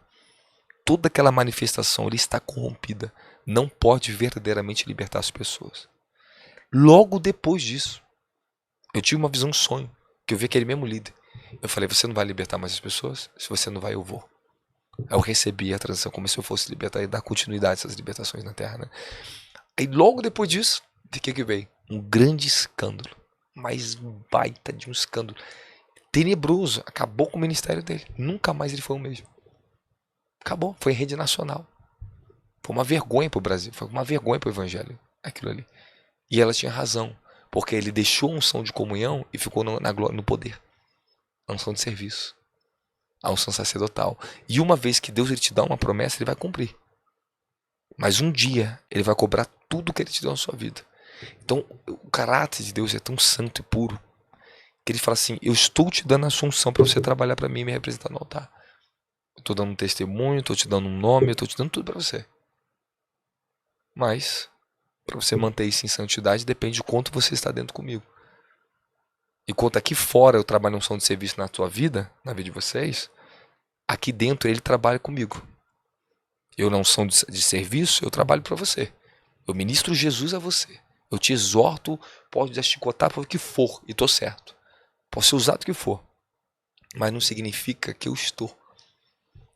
Toda aquela manifestação, ele está corrompida. Não pode verdadeiramente libertar as pessoas. Logo depois disso, eu tive uma visão, um sonho, que eu vi aquele mesmo líder. Eu falei, você não vai libertar mais as pessoas? Se você não vai, eu vou. Aí eu recebi a transição como se eu fosse libertar e dar continuidade a essas libertações na Terra, né? Aí logo depois disso, de que veio? Um grande escândalo. Mas baita de um escândalo. Tenebroso. Acabou com o ministério dele. Nunca mais ele foi o mesmo. Acabou. Foi em rede nacional. Foi uma vergonha para o Brasil. Foi uma vergonha para o evangelho. Aquilo ali. E ela tinha razão. Porque ele deixou a unção de comunhão e ficou no poder. A unção de serviço. A unção sacerdotal. E uma vez que Deus ele te dá uma promessa, ele vai cumprir. Mas um dia ele vai cobrar tudo que ele te deu na sua vida. Então o caráter de Deus é tão santo e puro que ele fala assim, eu estou te dando a sua unção para você trabalhar para mim e me representar no altar. Eu estou dando um testemunho, estou te dando um nome, eu estou te dando tudo para você. Mas para você manter isso em santidade depende de quanto você está dentro comigo. Enquanto aqui fora eu trabalho em unção de serviço na tua vida, na vida de vocês, aqui dentro ele trabalha comigo. Eu não sou de serviço, eu trabalho para você. Eu ministro Jesus a você. Eu te exorto, pode chicotar para o que for, e estou certo. Posso ser usado o que for. Mas não significa que eu estou.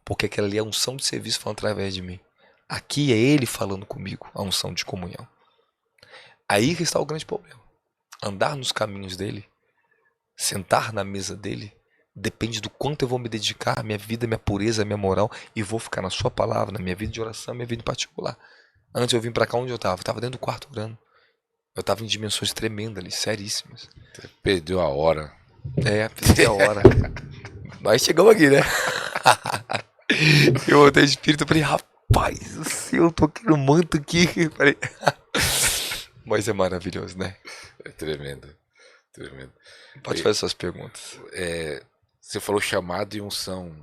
Porque aquela ali é a unção de serviço falando através de mim. Aqui é ele falando comigo, a unção de comunhão. Aí que está o grande problema. Andar nos caminhos dele, sentar na mesa dele, depende do quanto eu vou me dedicar, a minha vida, a minha pureza, a minha moral, e vou ficar na sua palavra, na minha vida de oração, na minha vida em particular. Antes eu vim para cá onde eu estava dentro do quarto orando. Eu estava em dimensões tremendas ali, seríssimas. Você perdeu a hora. Perdi a hora. Mas chegamos aqui, né? Eu voltei de espírito, eu falei, rapaz do céu, eu tô aqui no manto aqui. Falei, mas é maravilhoso, né? É tremendo. Tremendo. Pode fazer suas perguntas. Você falou chamado e unção.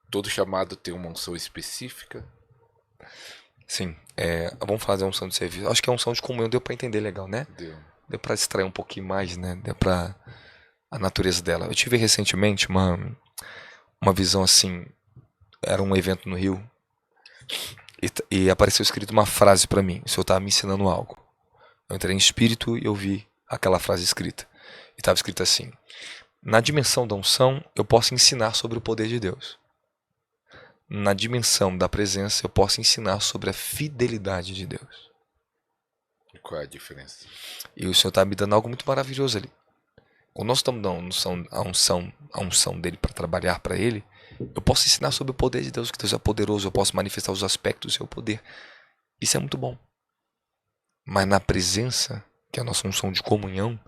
Todo chamado tem uma unção específica? Sim. Vamos fazer a unção de serviço. Acho que a unção de comunhão deu pra entender legal, né? Deu pra extrair um pouquinho mais, né? Deu pra a natureza dela. Eu tive recentemente uma visão assim. Era um evento no Rio. E apareceu escrito uma frase pra mim. O Senhor estava me ensinando algo. Eu entrei em espírito e eu vi aquela frase escrita. E estava escrito assim: na dimensão da unção, eu posso ensinar sobre o poder de Deus. Na dimensão da presença, eu posso ensinar sobre a fidelidade de Deus. E qual é a diferença? E o Senhor está me dando algo muito maravilhoso ali. Quando nós estamos dando a unção dele para trabalhar para ele, eu posso ensinar sobre o poder de Deus, que Deus é poderoso, eu posso manifestar os aspectos do seu poder. Isso é muito bom. Mas na presença, que é a nossa unção de comunhão,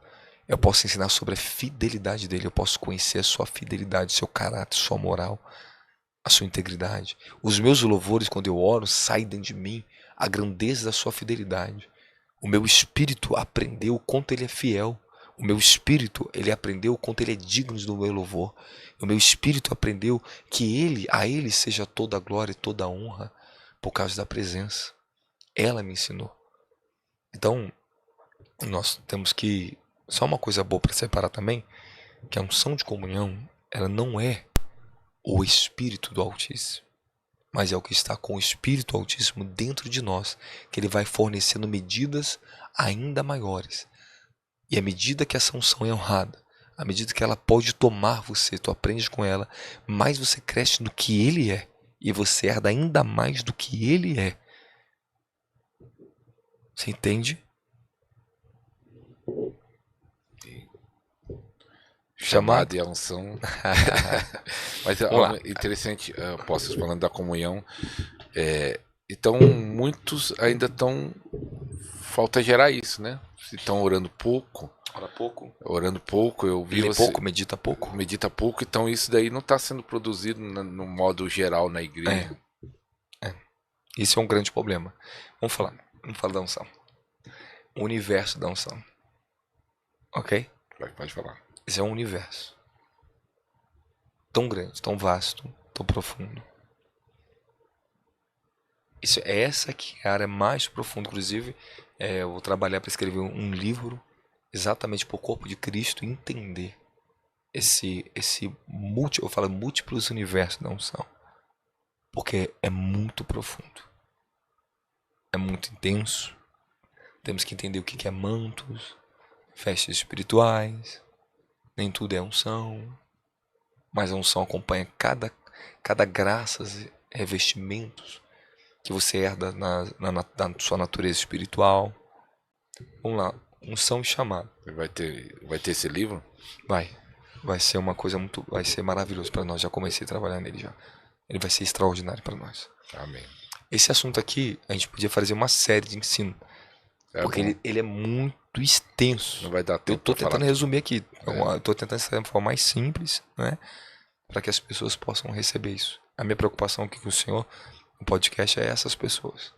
eu posso ensinar sobre a fidelidade dele, eu posso conhecer a sua fidelidade, seu caráter, sua moral, a sua integridade. Os meus louvores, quando eu oro, saem dentro de mim a grandeza da sua fidelidade. O meu espírito aprendeu o quanto ele é fiel. O meu espírito, ele aprendeu o quanto ele é digno do meu louvor. O meu espírito aprendeu que a ele seja toda a glória e toda a honra por causa da presença. Ela me ensinou. Então, nós temos que... Só uma coisa boa para separar também, que a unção de comunhão, ela não é o Espírito do Altíssimo, mas é o que está com o Espírito Altíssimo dentro de nós, que ele vai fornecendo medidas ainda maiores. E à medida que essa unção é honrada, à medida que ela pode tomar você, tu aprende com ela, mais você cresce no que ele é, e você herda ainda mais do que ele é. Você entende? Chamado e a unção. Mas é interessante, Apóstolos, falando da comunhão. Então, muitos ainda estão... Falta gerar isso, né? Se estão orando pouco. Orando pouco, eu vi você... pouco, medita pouco. Medita pouco, então isso daí não está sendo produzido no modo geral na igreja. Isso é um grande problema. Vamos falar da unção. O universo da unção. Ok? Pode falar. Esse é um universo tão grande, tão vasto, tão profundo. Essa aqui é a área mais profunda. Inclusive, eu vou trabalhar para escrever um livro exatamente para o corpo de Cristo entender eu falo múltiplos universos da unção. Porque é muito profundo. É muito intenso. Temos que entender o que é mantos, festas espirituais. Nem tudo é unção, mas a unção acompanha cada graças e revestimentos que você herda na sua natureza espiritual. Vamos lá, unção e chamado. Vai ter esse livro? Vai ser uma coisa vai ser maravilhoso para nós. Já comecei a trabalhar nele já. Ele vai ser extraordinário para nós. Amém. Esse assunto aqui, a gente podia fazer uma série de ensino. Porque ele é muito extenso. Não vai dar tempo. Eu estou tentando resumir aqui. Eu estou tentando ser de uma forma mais simples, né? Para que as pessoas possam receber isso. A minha preocupação aqui com o Senhor, no podcast, é essas pessoas.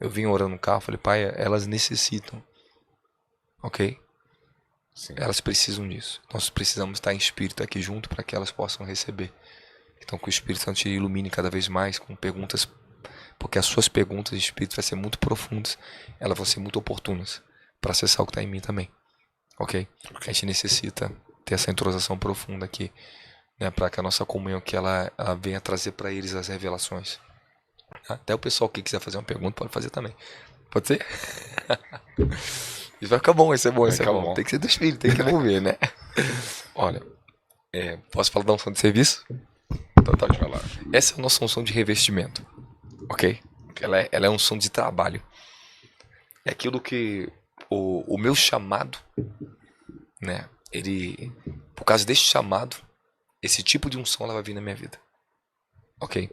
Eu vim orando no carro, falei, pai, elas necessitam. Ok? Sim. Elas precisam disso. Nós precisamos estar em espírito aqui junto para que elas possam receber. Então, que o Espírito Santo te ilumine cada vez mais com perguntas, porque as suas perguntas de espírito vão ser muito profundas, elas vão ser muito oportunas para acessar o que está em mim também. Ok? A gente necessita ter essa entrosação profunda aqui, né, para que a nossa comunhão ela venha trazer para eles as revelações. Até o pessoal que quiser fazer uma pergunta pode fazer também. Pode ser? Isso vai ficar bom, isso é bom, isso é bom. Tem que ser do espírito, tem que envolver, né? Olha, posso falar da unção de serviço? Então tá, deixa eu falar. Essa é a nossa unção de revestimento, ok? Ela é unção de trabalho. É aquilo que o meu chamado, né? Por causa deste chamado, esse tipo de unção ela vai vir na minha vida. Ok?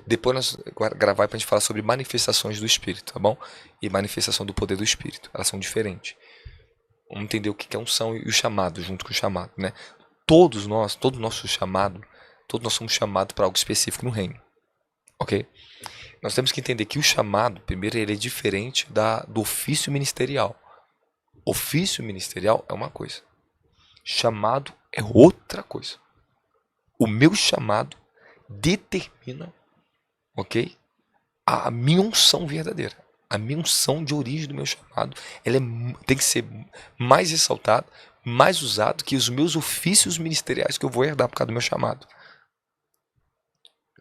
Depois nós gravar pra gente falar sobre manifestações do Espírito, tá bom? E manifestação do poder do Espírito. Elas são diferentes. Vamos entender o que é unção e o chamado, junto com o chamado, né? Todo nosso chamado, todos nós somos chamados para algo específico no reino. Ok? Nós temos que entender que o chamado, primeiro, ele é diferente do ofício ministerial. Ofício ministerial é uma coisa. Chamado é outra coisa. O meu chamado determina, ok? A minha unção verdadeira. A minha unção de origem do meu chamado, ela tem que ser mais ressaltada, mais usada que os meus ofícios ministeriais que eu vou herdar por causa do meu chamado.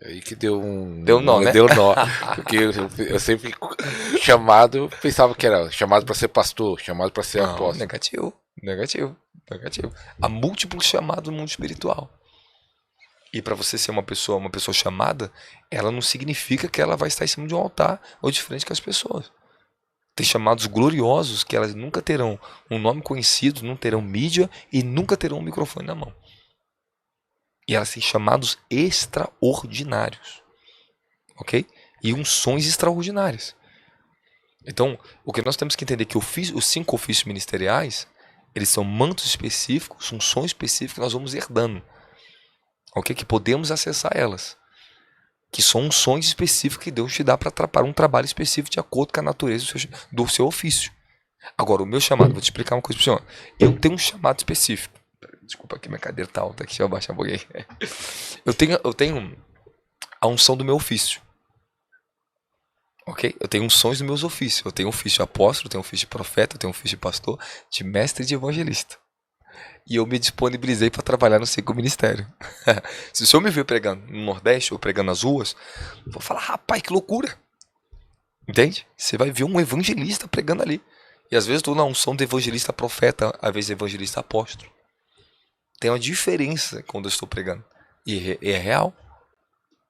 Aí que deu um... Deu nó, né? Deu nó. Porque eu sempre chamado, pensava que era chamado para ser pastor, chamado para ser apóstolo. Negativo. Há múltiplos chamados no mundo espiritual. E para você ser uma pessoa chamada, ela não significa que ela vai estar em cima de um altar ou de frente com as pessoas. Tem chamados gloriosos que elas nunca terão um nome conhecido, não terão mídia e nunca terão um microfone na mão. E elas têm chamados extraordinários. Ok? E unções extraordinárias. Então, o que nós temos que entender é que os 5 ofícios ministeriais, eles são mantos específicos, unções específicas que nós vamos herdando. Ok? Que podemos acessar elas. Que são unções específicas que Deus te dá para um trabalho específico de acordo com a natureza do seu ofício. Agora, o meu chamado, vou te explicar uma coisa para você. Eu tenho um chamado específico. Desculpa aqui, minha cadeira tá alta aqui, deixa eu abaixar um pouquinho. Eu tenho a unção do meu ofício. Ok? Eu tenho unções dos meus ofícios. Eu tenho um ofício de apóstolo, eu tenho um ofício de profeta, eu tenho um ofício de pastor, de mestre e de evangelista. E eu me disponibilizei para trabalhar no 5 ministério. Se o senhor me ver pregando no Nordeste ou pregando nas ruas, eu vou falar, rapaz, que loucura. Entende? Você vai ver um evangelista pregando ali. E às vezes eu estou na unção de evangelista profeta, às vezes evangelista apóstolo. Tem uma diferença quando eu estou pregando. E é real.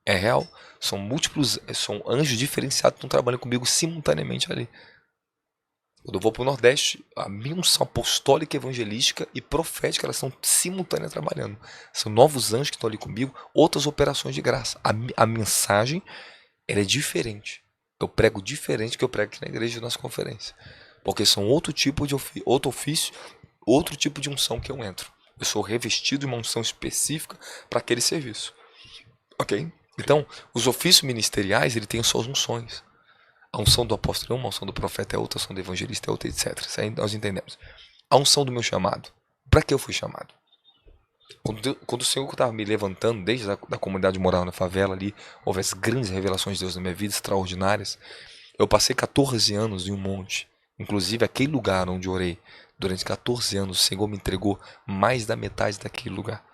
É real. São múltiplos, são anjos diferenciados que estão trabalhando comigo simultaneamente ali. Quando eu vou para o Nordeste, a minha unção apostólica, evangelística e profética, elas estão simultâneas trabalhando. São novos anjos que estão ali comigo, outras operações de graça. A mensagem, ela é diferente. Eu prego diferente do que eu prego aqui na igreja e nas conferências. Porque são outro tipo de outro ofício, outro tipo de unção que eu entro. Eu sou revestido de uma unção específica para aquele serviço. Ok? Então, os ofícios ministeriais, ele tem suas unções. A unção do apóstolo é uma, a unção do profeta é outra, a unção do evangelista é outra, etc. Isso aí nós entendemos. A unção do meu chamado. Para que eu fui chamado? Quando o Senhor estava me levantando, desde a comunidade moral na favela ali, houve as grandes revelações de Deus na minha vida, extraordinárias. Eu passei 14 anos em um monte. Inclusive, aquele lugar onde orei, durante 14 anos, o Senhor me entregou mais da metade daquele lugar.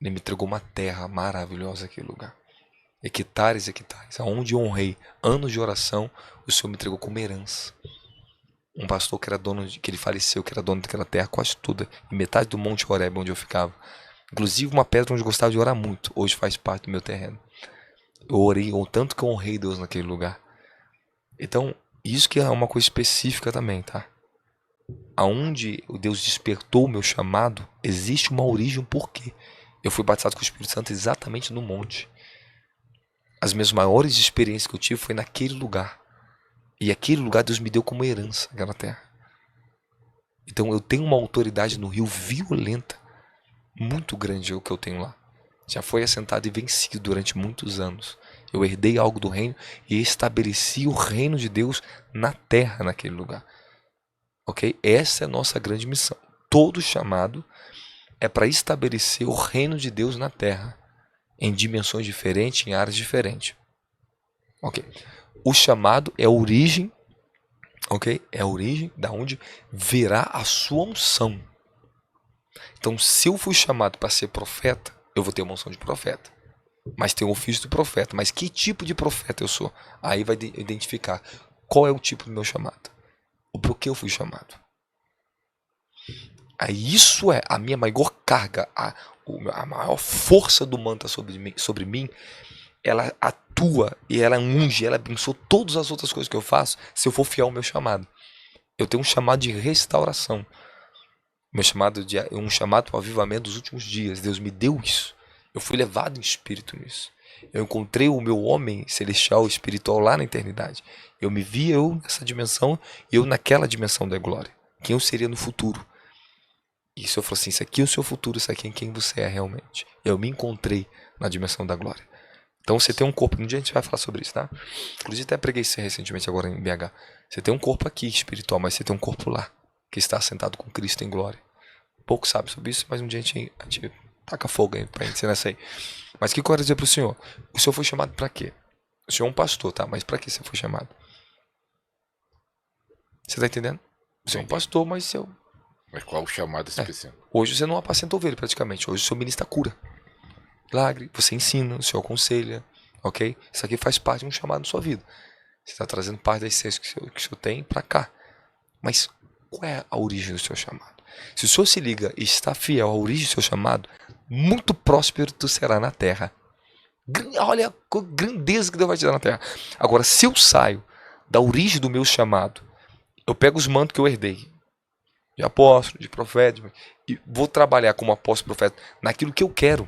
Ele me entregou uma terra maravilhosa naquele lugar. Hectares, aonde eu honrei anos de oração, o Senhor me entregou como herança. Um pastor que era dono, que ele faleceu, que era dono daquela terra, quase toda, em metade do Monte Horebe, onde eu ficava. Inclusive uma pedra onde eu gostava de orar muito, hoje faz parte do meu terreno. Eu orei, o tanto que eu honrei Deus naquele lugar. Então, isso que é uma coisa específica também, tá? Aonde Deus despertou o meu chamado, existe uma origem, um porquê. Eu fui batizado com o Espírito Santo exatamente no monte. As minhas maiores experiências que eu tive foi naquele lugar. E aquele lugar Deus me deu como herança, aquela terra. Então eu tenho uma autoridade no Rio violenta, muito grande o que eu tenho lá. Já foi assentado e vencido durante muitos anos. Eu herdei algo do reino e estabeleci o reino de Deus na terra, naquele lugar. Ok? Essa é a nossa grande missão. Todo chamado é para estabelecer o reino de Deus na terra. Em dimensões diferentes, em áreas diferentes. Ok. O chamado é a origem, ok? É a origem da onde virá a sua unção. Então, se eu fui chamado para ser profeta, eu vou ter uma unção de profeta. mas tem o ofício do profeta. Mas que tipo de profeta eu sou? Aí vai identificar qual é o tipo do meu chamado. O porquê eu fui chamado. Aí isso é a minha maior carga, a maior força do manto sobre mim, ela atua e ela unge, ela abençoa todas as outras coisas que eu faço se eu for fiel ao meu chamado. Eu tenho um chamado de restauração. Meu chamado um chamado para o avivamento dos últimos dias. Deus me deu isso. Eu fui levado em espírito nisso. Eu encontrei o meu homem celestial, espiritual lá na eternidade. Eu me vi eu nessa dimensão e eu naquela dimensão da glória. Quem eu seria no futuro. E se eu falou assim, isso aqui é o seu futuro, isso aqui é quem você é realmente. Eu me encontrei na dimensão da glória. Então você tem um corpo, um dia a gente vai falar sobre isso, tá? Inclusive até preguei isso recentemente agora em BH. Você tem um corpo aqui espiritual, mas você tem um corpo lá, que está sentado com Cristo em glória. Pouco sabe sobre isso, mas um dia a gente taca fogo aí pra ensinar isso aí. Mas o que eu quero dizer pro senhor? O senhor foi chamado pra quê? O senhor é um pastor, tá? Mas pra que você foi chamado? Você tá entendendo? Você é um pastor, mas seu... Mas qual o chamado especial? Hoje você não apacenta ovelha praticamente. Hoje o senhor ministra cura. Milagre, você ensina, o senhor aconselha, ok? Isso aqui faz parte de um chamado na sua vida. Você está trazendo parte da essência que o senhor tem para cá. Mas qual é a origem do seu chamado? Se o senhor se liga e está fiel à origem do seu chamado, muito próspero tu será na terra. Olha a grandeza que Deus vai te dar na terra. Agora, se eu saio da origem do meu chamado, eu pego os mantos que eu herdei, de apóstolo, de profeta, e vou trabalhar como apóstolo, profeta, naquilo que eu quero,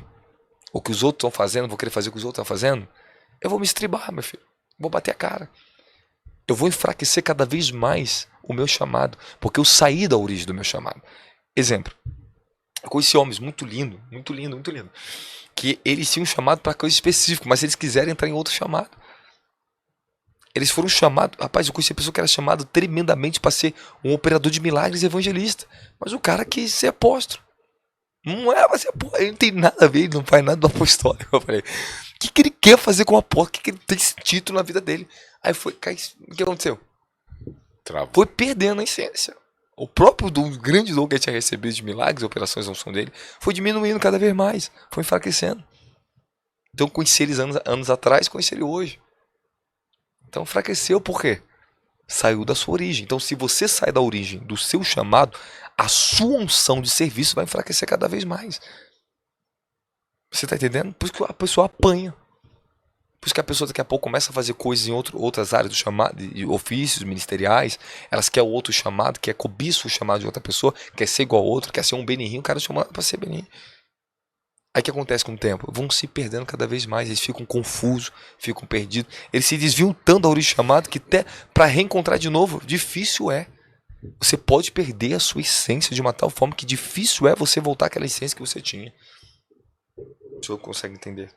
o que os outros estão fazendo, vou querer fazer o que os outros estão fazendo, eu vou me estribar, meu filho. Vou bater a cara. Eu vou enfraquecer cada vez mais o meu chamado, porque eu saí da origem do meu chamado. Exemplo. Eu conheci homens muito lindo, que eles tinham um chamado para coisa específica, mas eles quiserem entrar em outro chamado. Eles foram chamados... Rapaz, eu conheci a pessoa que era chamada tremendamente para ser um operador de milagres e evangelista. Mas o cara quis ser apóstolo. Não é, mas ele não tem nada a ver, ele não faz nada do apostólico. Eu falei, o que ele quer fazer com o apóstolo? O que ele tem esse título na vida dele? Aí foi, o que aconteceu? Travo. Foi perdendo a essência. O próprio grande dom que ele tinha recebido de milagres, operações, unção dele, foi diminuindo cada vez mais, foi enfraquecendo. Então eu conheci eles anos atrás, conheci ele hoje. Então enfraqueceu por quê? Saiu da sua origem. Então se você sai da origem do seu chamado, a sua unção de serviço vai enfraquecer cada vez mais. Você está entendendo? Por isso que a pessoa apanha. Por isso que a pessoa daqui a pouco começa a fazer coisas em outras áreas do chamado, de ofícios ministeriais. Elas querem outro chamado, quer cobiça o chamado de outra pessoa, quer ser igual a outro, quer ser um Benihim, o cara chamou para ser Benihim. Aí o que acontece com o tempo? Vão se perdendo cada vez mais, eles ficam confusos, ficam perdidos. Eles se desviam tanto da origem do chamado que até para reencontrar de novo, difícil é. Você pode perder a sua essência de uma tal forma que difícil é você voltar àquela essência que você tinha. O senhor consegue entender?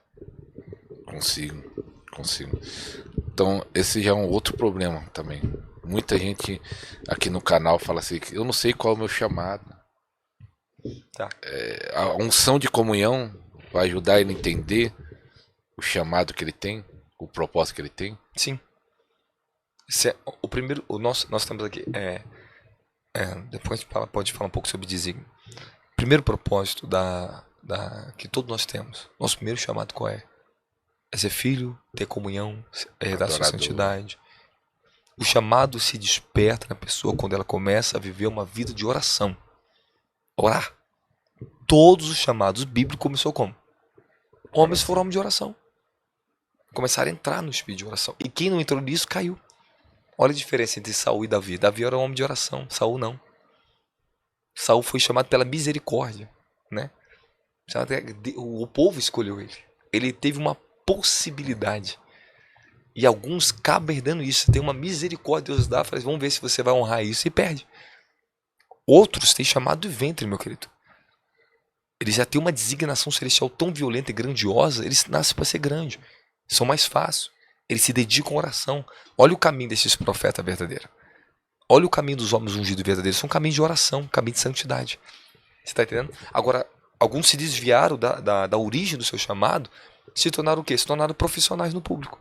Consigo. Então, esse já é um outro problema também. Muita gente aqui no canal fala assim, eu não sei qual é o meu chamado. Tá. A unção de comunhão vai ajudar ele a entender o chamado que ele tem, o propósito que ele tem? Sim. Esse é o primeiro, nós estamos aqui. Depois a gente pode falar um pouco sobre desígnio. Primeiro propósito que todos nós temos. Nosso primeiro chamado qual é? É ser filho, ter comunhão, herdar sua santidade. O chamado se desperta na pessoa quando ela começa a viver uma vida de oração. Orar. Todos os chamados bíblicos começou como? Homens foram homens de oração. Começaram a entrar no espírito de oração. E quem não entrou nisso caiu. Olha a diferença entre Saul e Davi. Davi era um homem de oração, Saul não. Saul foi chamado pela misericórdia, né? O povo escolheu ele. Ele teve uma possibilidade. E alguns acabam herdando isso. Tem uma misericórdia, Deus dá, fala, vamos ver se você vai honrar isso, e perde. Outros têm chamado de ventre, meu querido. Eles já têm uma designação celestial tão violenta e grandiosa, eles nascem para ser grande. São mais fáceis. Eles se dedicam à oração. Olha o caminho desses profetas verdadeiros. Olha o caminho dos homens ungidos verdadeiros. São caminhos de oração, caminho de santidade. Você está entendendo? Agora, alguns se desviaram da origem do seu chamado, se tornaram o quê? Se tornaram profissionais no público.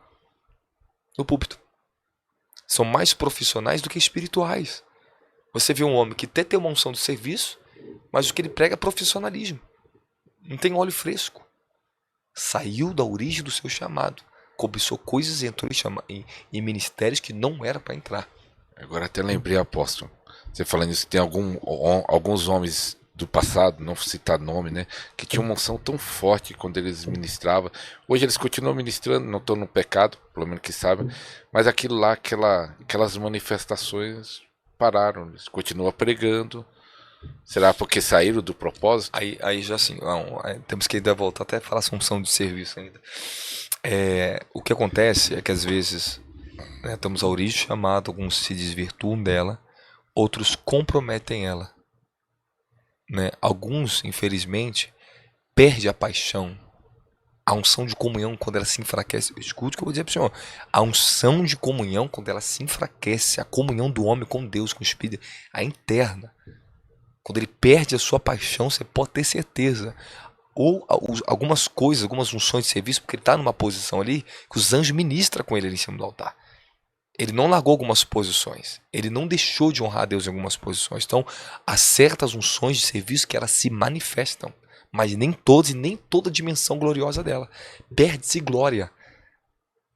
No púlpito. São mais profissionais do que espirituais. Você vê um homem que até tem uma unção de serviço, mas o que ele prega é profissionalismo. Não tem óleo fresco. saiu da origem do seu chamado, cobiçou coisas e entrou em ministérios que não era para entrar. Agora até lembrei, apóstolo, você falando isso, tem alguns homens do passado, não citar nome, né, que tinham uma unção tão forte quando eles ministravam. Hoje eles continuam ministrando, não estão no pecado, pelo menos que sabem, mas aquilo lá, aquelas manifestações pararam, eles continuam pregando. Será porque saíram do propósito? Aí já assim, temos que ainda voltar até a falar função de serviço ainda. O que acontece é que às vezes, né, estamos à origem do chamado, alguns se desvirtuam dela, outros comprometem ela. Né? Alguns, infelizmente, perdem a paixão, a unção de comunhão quando ela se enfraquece. Escute o que eu vou dizer para o senhor. A unção de comunhão quando ela se enfraquece, a comunhão do homem com Deus, com o Espírito, a interna. Quando ele perde a sua paixão, você pode ter certeza. Ou algumas coisas, algumas funções de serviço, porque ele está numa posição ali que os anjos ministram com ele ali em cima do altar. Ele não largou algumas posições. Ele não deixou de honrar a Deus em algumas posições. Então, há certas unções de serviço que elas se manifestam, mas nem todas e nem toda a dimensão gloriosa dela. Perde-se glória.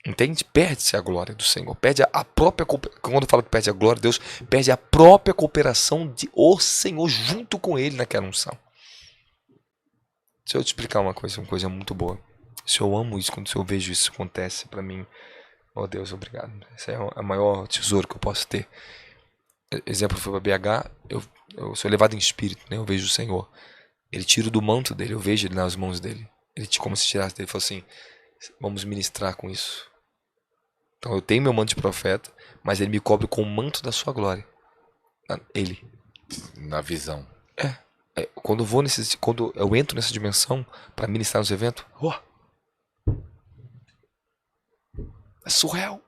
Entende? Perde-se a glória do Senhor. Perde a própria, quando eu falo que perde a glória de Deus, perde a própria cooperação de o Senhor junto com ele naquela unção. Deixa eu te explicar uma coisa muito boa. Se eu amo isso, quando eu vejo isso acontece para mim, oh Deus, obrigado. Esse é o maior tesouro que eu posso ter. Exemplo, foi para BH, eu sou levado em espírito, né? Eu vejo o Senhor. Ele tira do manto dele, eu vejo ele nas mãos dele. Ele como se tirasse dele e falou assim, vamos ministrar com isso. Então eu tenho meu manto de profeta, mas ele me cobre com o manto da sua glória. Ele. Na visão. Quando eu entro nessa dimensão para ministrar nos eventos, é surreal.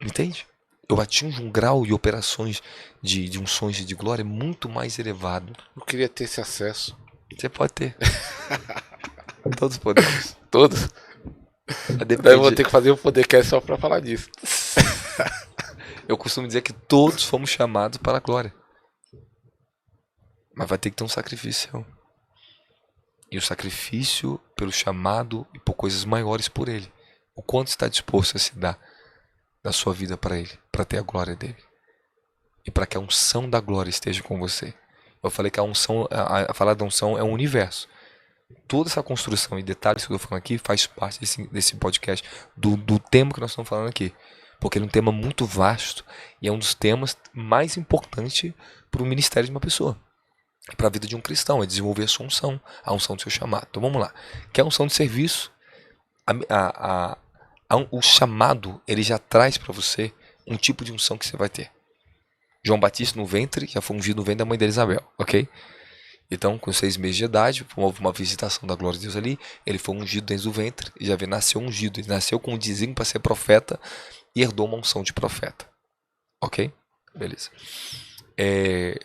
Entende? Eu atingo um grau de operações de unções de glória muito mais elevado. Eu queria ter esse acesso. Você pode ter. Todos podemos. Todos? Daí eu vou ter que fazer um podcast só para falar disso. Eu costumo dizer que todos fomos chamados para a glória. Mas vai ter que ter um sacrifício. E o sacrifício pelo chamado e por coisas maiores por ele. O quanto está disposto a se dar da sua vida para ele, para ter a glória dele. E para que a unção da glória esteja com você. Eu falei que a unção, a falar da unção é um universo. Toda essa construção e detalhes que eu estou falando aqui faz parte desse podcast, do tema que nós estamos falando aqui. Porque ele é um tema muito vasto e é um dos temas mais importantes para o ministério de uma pessoa. Para a vida de um cristão, é desenvolver a sua unção, a unção do seu chamado. Então vamos lá. Que é a unção de serviço? O chamado, ele já traz para você um tipo de unção que você vai ter. João Batista no ventre, já foi ungido no ventre da mãe de Isabel, ok? Então, com 6 meses de idade, houve uma visitação da glória de Deus ali, ele foi ungido dentro do ventre, e já nasceu ungido, ele nasceu com um desígnio para ser profeta, e herdou uma unção de profeta. Ok? Beleza.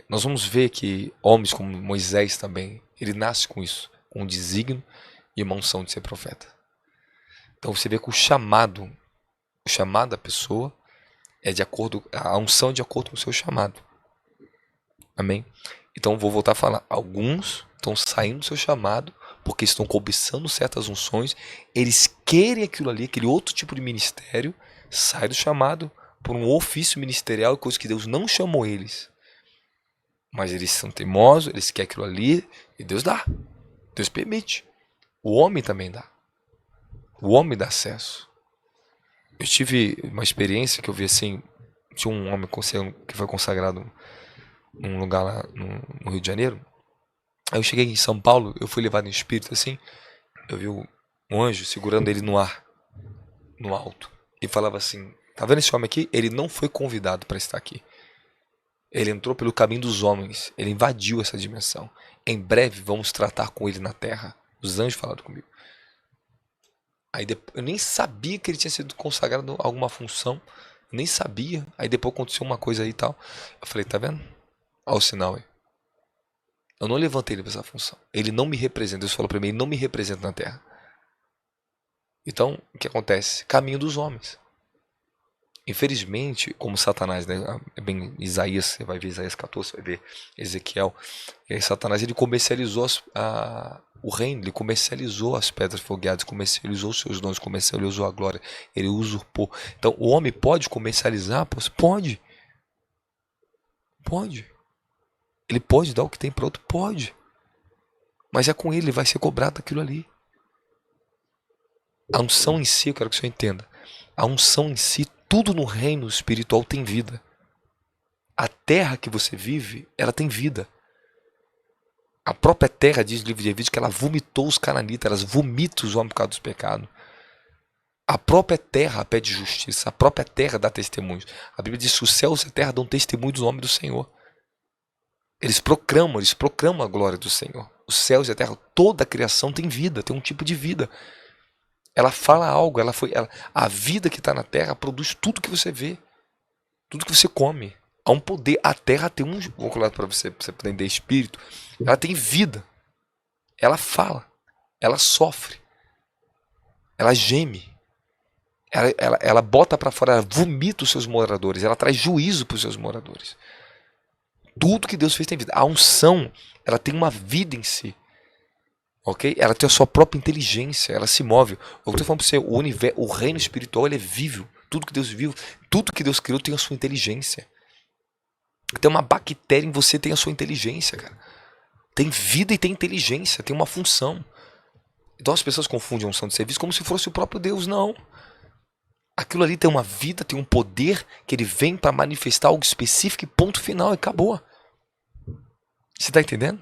Nós vamos ver que homens como Moisés também, ele nasce com isso, com um desígnio e uma unção de ser profeta. Então você vê que o chamado da pessoa é de acordo, a unção é de acordo com o seu chamado. Amém? Então vou voltar a falar, alguns estão saindo do seu chamado porque estão cobiçando certas unções, eles querem aquilo ali, aquele outro tipo de ministério, sai do chamado por um ofício ministerial, coisa que Deus não chamou eles. Mas eles são teimosos, eles querem aquilo ali, e Deus dá. Deus permite. O homem também dá. O homem dá acesso. Eu tive uma experiência que eu vi assim, tinha um homem que foi consagrado num lugar lá no Rio de Janeiro. Aí eu cheguei em São Paulo, eu fui levado em espírito assim, eu vi um anjo segurando ele no ar, no alto, e falava assim, tá vendo esse homem aqui? Ele não foi convidado para estar aqui. Ele entrou pelo caminho dos homens, ele invadiu essa dimensão. Em breve vamos tratar com ele na terra. Os anjos falaram comigo. Aí eu nem sabia que ele tinha sido consagrado a alguma função, eu nem sabia. Aí depois aconteceu uma coisa aí e tal. Eu falei, tá vendo? Olha o sinal aí. Eu não levantei ele para essa função. Ele não me representa. Deus falou para mim, ele não me representa na terra. Então, o que acontece? Caminho dos homens. Infelizmente, como Satanás, né? Bem, Isaías, você vai ver Isaías 14, você vai ver Ezequiel. E aí Satanás ele comercializou o reino, ele comercializou as pedras folgueadas, comercializou os seus dons, comercializou a glória, ele usurpou. Então, o homem pode comercializar? Pode. Pode. Ele pode dar o que tem para outro? Pode. Mas é com ele vai ser cobrado aquilo ali. A unção em si, eu quero que você entenda. A unção em si, tudo no reino espiritual tem vida. A terra que você vive, ela tem vida. A própria terra, diz o livro de Levítico, que ela vomitou os cananitas, elas vomitam os homens por causa dos pecados. A própria terra pede justiça, a própria terra dá testemunhos. A Bíblia diz que os céus e a terra dão testemunho do nome do Senhor. Eles proclamam a glória do Senhor. Os céus e a terra, toda a criação tem vida, tem um tipo de vida. Ela fala algo, a vida que está na terra produz tudo que você vê, tudo que você come. Há um poder, a terra tem vou colocar para você aprender espírito, ela tem vida. Ela fala, ela sofre, ela geme, ela bota para fora, ela vomita os seus moradores, ela traz juízo para os seus moradores. Tudo que Deus fez tem vida. A unção, ela tem uma vida em si. Ok? Ela tem a sua própria inteligência, ela se move. Eu estou falando para você, o reino espiritual ele é vivo. Tudo que Deus viu, tudo que Deus criou tem a sua inteligência. Tem uma bactéria em você, tem a sua inteligência, cara. Tem vida e tem inteligência, tem uma função. Então as pessoas confundem a unção de serviço como se fosse o próprio Deus. Não. Aquilo ali tem uma vida, tem um poder que ele vem para manifestar algo específico e ponto final, e acabou. Você está entendendo?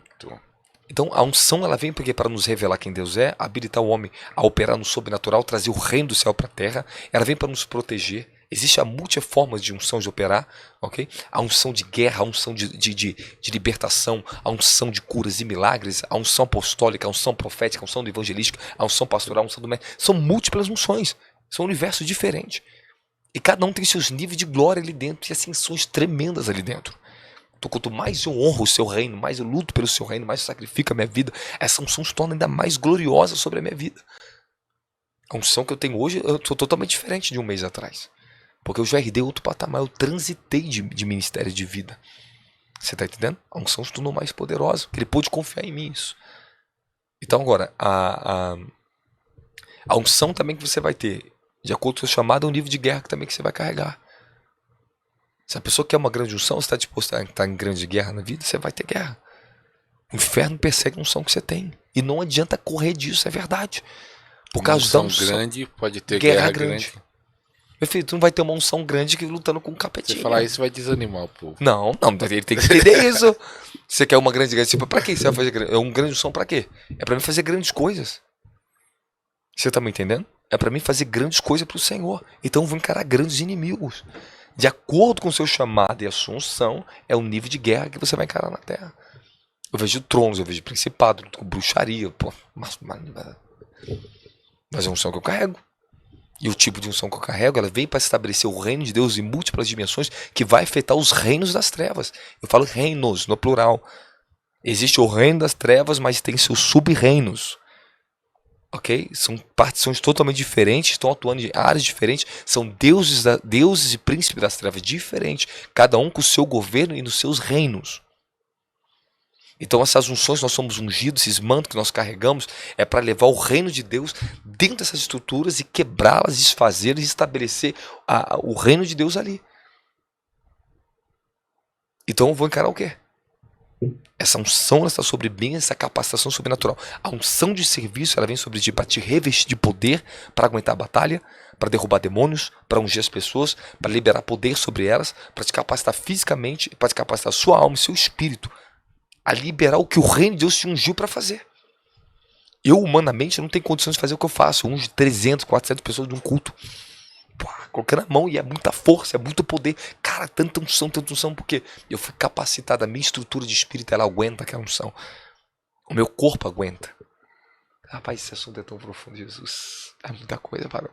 Então a unção ela vem porque para nos revelar quem Deus é, habilitar o homem a operar no sobrenatural, trazer o reino do céu para a terra. Ela vem para nos proteger. Existe a multiformas de unção de operar, ok? A unção de guerra, a unção de libertação, a unção de curas e milagres, a unção apostólica, a unção profética, a unção do evangelístico, a unção pastoral, a unção do mestre. São múltiplas unções, são universos diferentes. E cada um tem seus níveis de glória ali dentro e ascensões tremendas ali dentro. Então, quanto mais eu honro o seu reino, mais eu luto pelo seu reino, mais eu sacrifico a minha vida, essa unção se torna ainda mais gloriosa sobre a minha vida. A unção que eu tenho hoje, eu sou totalmente diferente de um mês atrás. Porque eu já herdei outro patamar, eu transitei de ministério de vida. Você está entendendo? A unção se tornou mais poderosa, porque ele pôde confiar em mim isso. Então agora, a unção também que você vai ter, de acordo com o seu chamado, é um nível de guerra também que você vai carregar. Se a pessoa quer uma grande unção, você está disposto a estar em grande guerra na vida, você vai ter guerra. O inferno persegue a unção que você tem. E não adianta correr disso, é verdade. Por causa da unção grande, pode ter guerra grande. Meu filho, tu não vai ter uma unção grande que lutando com um capetinho. Se falar isso vai desanimar o povo. Não, ele tem que entender isso. Você quer uma grande guerra, tipo, pra que você vai fazer grande? É um grande unção pra quê? É pra mim fazer grandes coisas. Você tá me entendendo? É pra mim fazer grandes coisas pro Senhor. Então eu vou encarar grandes inimigos. De acordo com o seu chamado e a sua unção, é o nível de guerra que você vai encarar na terra. Eu vejo tronos, eu vejo principado, bruxaria, mas é a unção que eu carrego. E o tipo de unção que eu carrego, ela vem para estabelecer o reino de Deus em múltiplas dimensões que vai afetar os reinos das trevas. Eu falo reinos, no plural. Existe o reino das trevas, mas tem seus sub-reinos. Ok? São partições totalmente diferentes, estão atuando em áreas diferentes, são deuses e príncipes das trevas diferentes, cada um com o seu governo e nos seus reinos. Então essas unções, nós somos ungidos, esses mantos que nós carregamos, é para levar o reino de Deus dentro dessas estruturas e quebrá-las, desfazê-las e estabelecer o reino de Deus ali. Então eu vou encarar o quê? Essa unção ela está sobre mim, essa capacitação sobrenatural. A unção de serviço ela vem sobre ti para te revestir de poder, para aguentar a batalha, para derrubar demônios, para ungir as pessoas, para liberar poder sobre elas, para te capacitar fisicamente, para te capacitar a sua alma e seu espírito a liberar o que o reino de Deus te ungiu para fazer. Eu, humanamente, não tenho condições de fazer o que eu faço. Eu unjo 300, 400 pessoas de um culto. Colocando a mão e é muita força, é muito poder. Cara, tanta unção, porque eu fui capacitado, a minha estrutura de espírito, ela aguenta aquela unção. O meu corpo aguenta. Rapaz, esse assunto é tão profundo, Jesus. É muita coisa para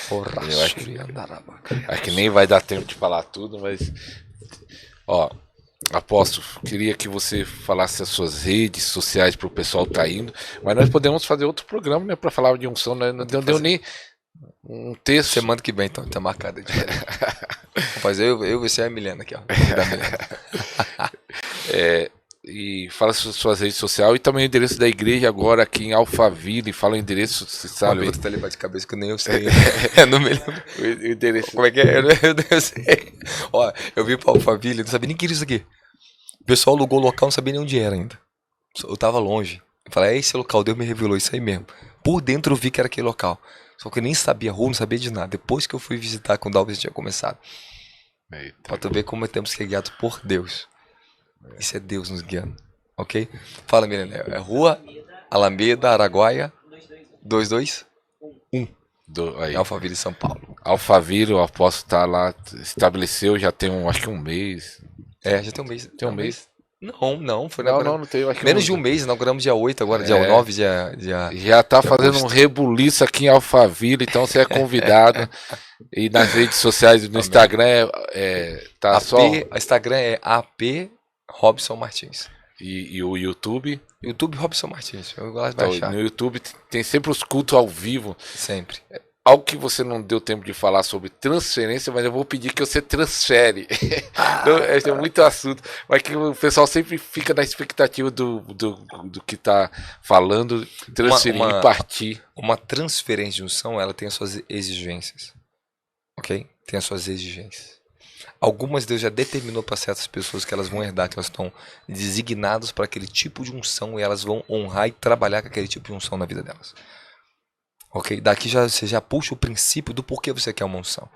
eu acho que nem vai dar tempo de falar tudo, mas... Ó, apóstolo, queria que você falasse as suas redes sociais para o pessoal que tá indo, mas nós podemos fazer outro programa, né, para falar de unção, né? Não deu nem um texto. Semana que vem, então, tá marcada. Rapaz, eu você é a Milena aqui, ó. e fala suas redes sociais e também o endereço da igreja agora aqui em Alphaville. Fala o endereço, você sabe? Olha, eu vou tentar lembrar de cabeça que eu nem eu sei. Eu não me lembro. O endereço. Como é que é? Eu sei. Ó, eu vim pra Alphaville, não sabia nem que era isso aqui. O pessoal alugou o local, não sabia nem onde era ainda. Eu tava longe. Eu falei, é esse local, Deus me revelou isso aí mesmo. Por dentro eu vi que era aquele local. Só que eu nem sabia a rua, não sabia de nada. Depois que eu fui visitar, quando o Dalvis tinha começado. Eita. Pra tu ver como temos que ser guiados por Deus. Isso é Deus nos guiando. Ok? Fala, menina. É Rua Alameda, Araguaia, 221. Aí. Em Alphaville, São Paulo. Alphaville, o apóstolo tá lá, estabeleceu já tem acho que um mês. É, já tem um mês. Tem um mês? Não, foi Não tem, acho que menos de um mês, inauguramos dia 8, agora dia 9, dia... Já tá fazendo um rebuliço aqui em Alphaville, então você é convidado. E nas redes sociais, no Instagram tá AP, só... O Instagram é AP Robson Martins. E o YouTube? YouTube Robson Martins. Eu gosto de Então, baixar. no YouTube tem sempre os cultos ao vivo. Sempre. Algo que você não deu tempo de falar sobre transferência, mas eu vou pedir que você transfere. É muito assunto. Mas que o pessoal sempre fica na expectativa do que tá falando, transferir e partir. Uma transferência de unção, ela tem as suas exigências. Ok? Tem as suas exigências. Algumas Deus já determinou para certas pessoas que elas vão herdar, que elas estão designadas para aquele tipo de unção e elas vão honrar e trabalhar com aquele tipo de unção na vida delas. Ok? Daqui você já puxa o princípio do porquê você quer uma unção.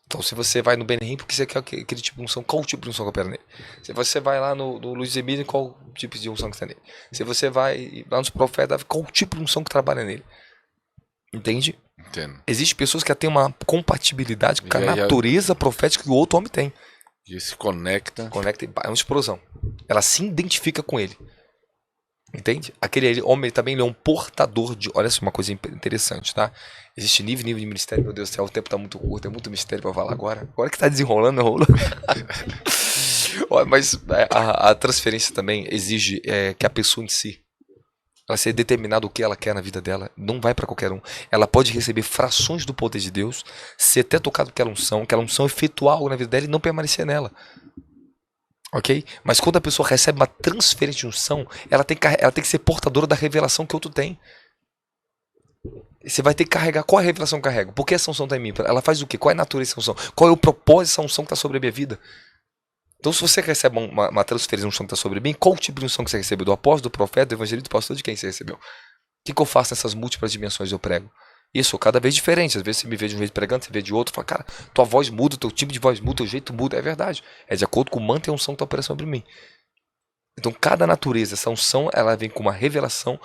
Então, se você vai no Benihim, porque você quer aquele tipo de unção, qual o tipo de unção que opera nele? Se você vai lá no Luiz Emílio, qual o tipo de unção que está nele? Se você vai lá nos profetas, qual o tipo de unção que trabalha nele? Entende? Entendo. Existem pessoas que têm uma compatibilidade com a natureza profética que o outro homem tem. E se conecta. É uma explosão. Ela se identifica com ele. Entende? Aquele homem também ele é um portador de... Olha só uma coisa interessante, tá? Existe nível de ministério. Meu Deus do céu, o tempo tá muito curto. É muito mistério pra falar agora. Agora que tá desenrolando, rolou. Mas a transferência também exige que a pessoa em si ela seja determinada o que ela quer na vida dela. Não vai pra qualquer um. Ela pode receber frações do poder de Deus, ser até tocado por aquela unção efetuar algo na vida dela e não permanecer nela. Ok? Mas quando a pessoa recebe uma transferência de unção, ela tem que ser portadora da revelação que outro tem. Você vai ter que carregar. Qual é a revelação que eu carrego? Por que essa unção está em mim? Ela faz o quê? Qual é a natureza dessa unção? Qual é o propósito dessa unção que está sobre a minha vida? Então, se você recebe uma transferência de unção que está sobre mim, qual o tipo de unção que você recebeu? Do apóstolo, do profeta, do evangelista, do pastor? De quem você recebeu? O que eu faço nessas múltiplas dimensões eu prego? Isso, cada vez diferente. Às vezes você me vê de um jeito pregando, você vê de outro. Fala, cara, tua voz muda, teu tipo de voz muda, teu jeito muda. É verdade. É de acordo com o manto e a unção que está operando sobre mim. Então, cada natureza, essa unção, ela vem com uma revelação,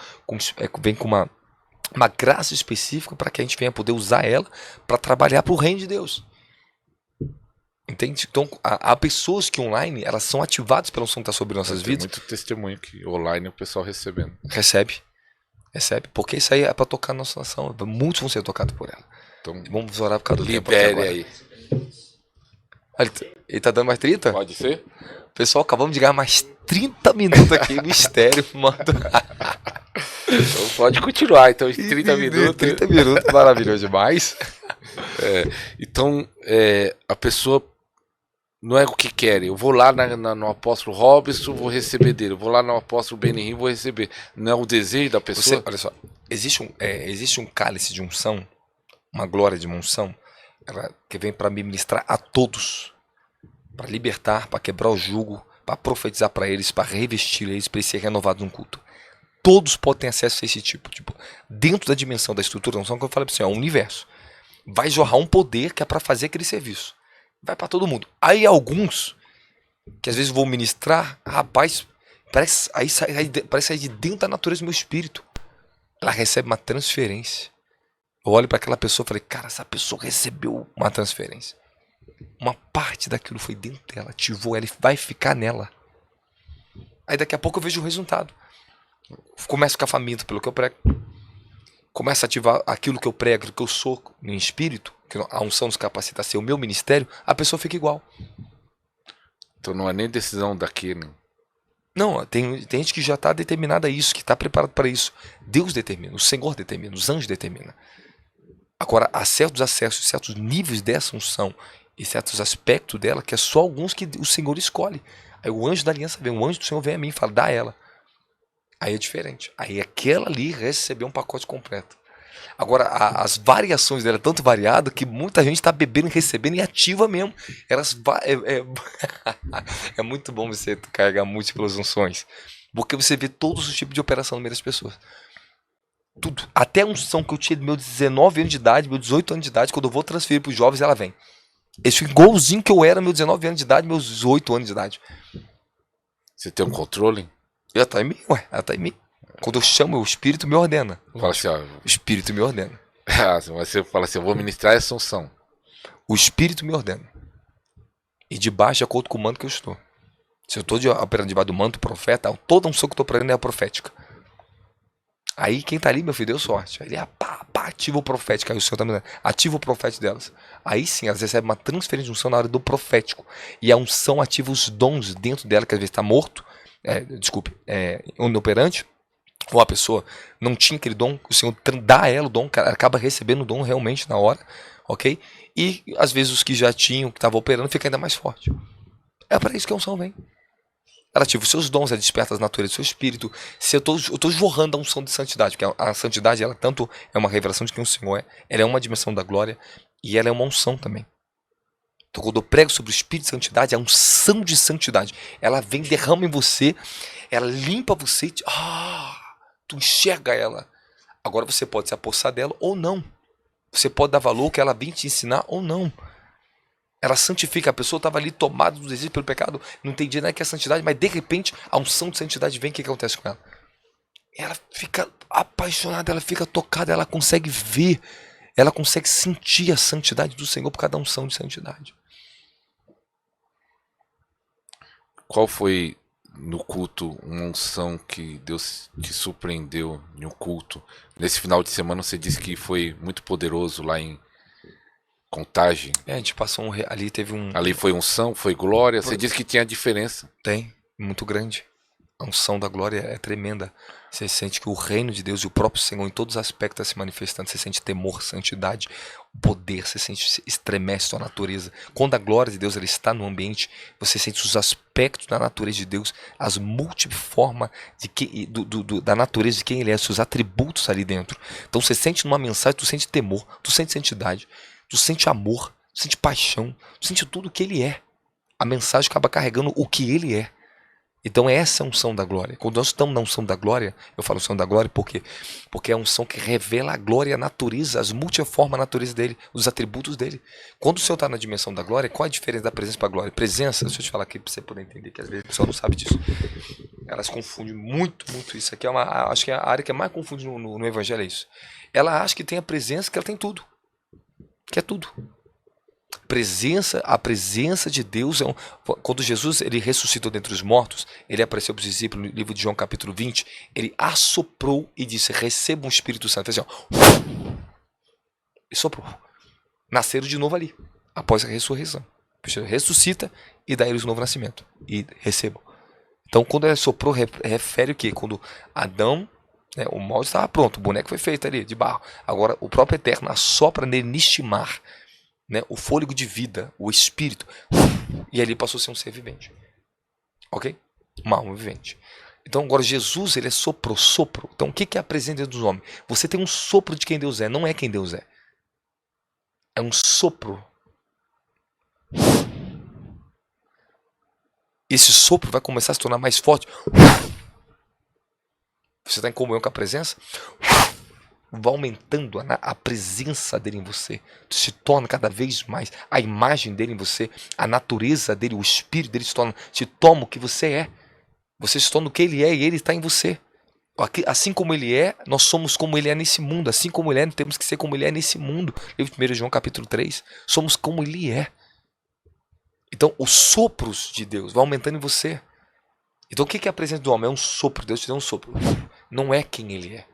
vem com uma graça específica para que a gente venha poder usar ela para trabalhar para o reino de Deus. Entende? Então, há pessoas que online, elas são ativadas pela unção que está sobre nossas vidas. Tem muito testemunho que online o pessoal recebendo. Recebe, porque isso aí é para tocar a nossa nação. Muitos vão ser tocados por ela. Então, vamos orar por causa do tempo. libere aí. Ele tá dando mais 30? Pode ser? Pessoal, acabamos de ganhar mais 30 minutos aqui. Mistério, mano. Então pode continuar, então, os 30 minutos. 30 minutos, maravilhoso demais. Então, a pessoa não é o que quer. Eu vou lá no apóstolo Robson, vou receber dele. Eu vou lá no apóstolo Benihim, vou receber. Não é o desejo da pessoa? Olha só, existe um cálice de unção, uma glória de uma unção, que vem para ministrar a todos. Para libertar, para quebrar o jugo, para profetizar para eles, para revestir eles, para eles serem renovados no culto. Todos podem ter acesso a esse tipo. Dentro da dimensão da estrutura da unção, que eu falei para você, é o universo. Vai jorrar um poder que é para fazer aquele serviço. Vai para todo mundo. Aí alguns, que às vezes vou ministrar, rapaz, parece sair de dentro da natureza do meu espírito. Ela recebe uma transferência. Eu olho para aquela pessoa e falei, cara, essa pessoa recebeu uma transferência. Uma parte daquilo foi dentro dela, ativou ela e vai ficar nela. Aí daqui a pouco eu vejo o resultado. Começo a ficar faminto pelo que eu prego. Começa a ativar aquilo que eu prego, aquilo que eu sou em espírito, que a unção nos capacita a ser o meu ministério, a pessoa fica igual. Então não é nem decisão daquele. Não, tem gente que já está determinada a isso, que está preparado para isso. Deus determina, o Senhor determina, os anjos determinam. Agora, há certos acessos, certos níveis dessa unção e certos aspectos dela que é só alguns que o Senhor escolhe. Aí o anjo da aliança vem, o anjo do Senhor vem a mim e fala, dá ela. Aí é diferente. Aí aquela ali recebeu um pacote completo. Agora, as variações dela é tanto variada que muita gente está bebendo e recebendo e ativa mesmo. É muito bom você carregar múltiplas unções. Porque você vê todos os tipos de operação no meio das pessoas. Tudo. Até a unção que eu tinha meus 19 anos de idade, meus 18 anos de idade, quando eu vou transferir para os jovens, ela vem. Esse igualzinho que eu era, meus 19 anos de idade, meus 18 anos de idade. Você tem um controle? Ela tá em mim, ué. Ela tá em mim. Quando eu chamo, o Espírito me ordena. Fala assim, ó, O Espírito me ordena. você fala assim, eu vou ministrar essa unção. O Espírito me ordena. E debaixo, de acordo com o manto que eu estou. Se eu estou operando debaixo do manto profeta, toda unção que eu estou operando é a profética. Aí quem tá ali, meu filho, deu sorte. Aí ele ativa o profético. Aí o Senhor tá me dando, ativa o profético delas. Aí sim, elas recebem uma transferência de unção na área do profético. E a unção ativa os dons dentro dela, que às vezes está morto. Inoperante. Ou a pessoa não tinha aquele dom, o Senhor dá a ela o dom, ela acaba recebendo o dom realmente na hora, ok? E às vezes os que já tinham, que estavam operando, fica ainda mais forte. É para isso que a unção vem. Ela ativa os seus dons, ela desperta as naturezas do seu espírito. Se eu estou jorrando a unção de santidade, porque a santidade, ela tanto é uma revelação de quem o Senhor é, ela é uma dimensão da glória e ela é uma unção também. Então quando eu prego sobre o espírito de santidade, a unção de santidade, ela vem, derrama em você, ela limpa você, tu enxerga ela. Agora você pode se apossar dela ou não. Você pode dar valor que ela vem te ensinar ou não. Ela santifica. A pessoa estava ali tomada do desejo pelo pecado, não entendia nada que é santidade, mas de repente a unção de santidade vem, o que acontece com ela? Ela fica apaixonada, ela fica tocada, ela consegue ver, ela consegue sentir a santidade do Senhor por cada unção de santidade. Qual foi no culto uma unção que Deus te surpreendeu em um culto? Nesse final de semana você disse que foi muito poderoso lá em Contagem. A gente passou ali, teve um... Ali foi unção, foi glória. Você disse que tinha diferença. Tem, muito grande. A unção da glória é tremenda. Você sente que o reino de Deus e o próprio Senhor em todos os aspectos está se manifestando. Você sente temor, santidade, poder. Você sente, estremece sua natureza. Quando a glória de Deus ela está no ambiente, você sente os aspectos da natureza de Deus, as multiformas da natureza de quem Ele é, seus atributos ali dentro. Então você sente numa mensagem, tu sente temor, tu sente santidade, tu sente amor, tu sente paixão, tu sente tudo o que Ele é. A mensagem acaba carregando o que Ele é. Então essa é a unção da glória. Quando nós estamos na unção da glória, eu falo unção da glória porque é a unção que revela a glória, a natureza, as multiformes natureza dele, os atributos dele. Quando o Senhor está na dimensão da glória, qual a diferença da presença para a glória? Presença, deixa eu te falar aqui para você poder entender, que às vezes a pessoa não sabe disso. Elas confundem muito isso. Aqui acho que é a área que é mais confunde no evangelho é isso. Ela acha que tem a presença, que ela tem tudo. Que é tudo. A presença de Deus quando Jesus ele ressuscitou dentre os mortos, ele apareceu para os discípulos no livro de João capítulo 20, ele assoprou e disse, receba o Espírito Santo. Fez assim, ó, e soprou. Nasceram de novo ali, após a ressurreição. Ressuscita e dá eles um novo nascimento. E recebam. Então quando ele soprou, refere o quê? Quando Adão, o molde estava pronto, o boneco foi feito ali, de barro. Agora o próprio Eterno assopra nele Nishimar, o fôlego de vida, o espírito, e ali passou a ser um ser vivente, ok? Uma alma vivente. Então agora Jesus, ele é sopro. Então o que é a presença dos homens? Você tem um sopro de quem Deus é, não é quem Deus é. É um sopro. Esse sopro vai começar a se tornar mais forte. Você está em comunhão com a presença? Vai aumentando a presença dele em você. Se torna cada vez mais a imagem dele em você, a natureza dele, o espírito dele se toma o que você é. Você se torna o que ele é e ele está em você. Assim como ele é, nós somos como ele é nesse mundo. Assim como ele é, temos que ser como ele é nesse mundo. Livro de 1 João capítulo 3. Somos como ele é. Então os sopros de Deus vão aumentando em você. Então o que é a presença do homem? É um sopro. Deus te deu um sopro. Não é quem ele é.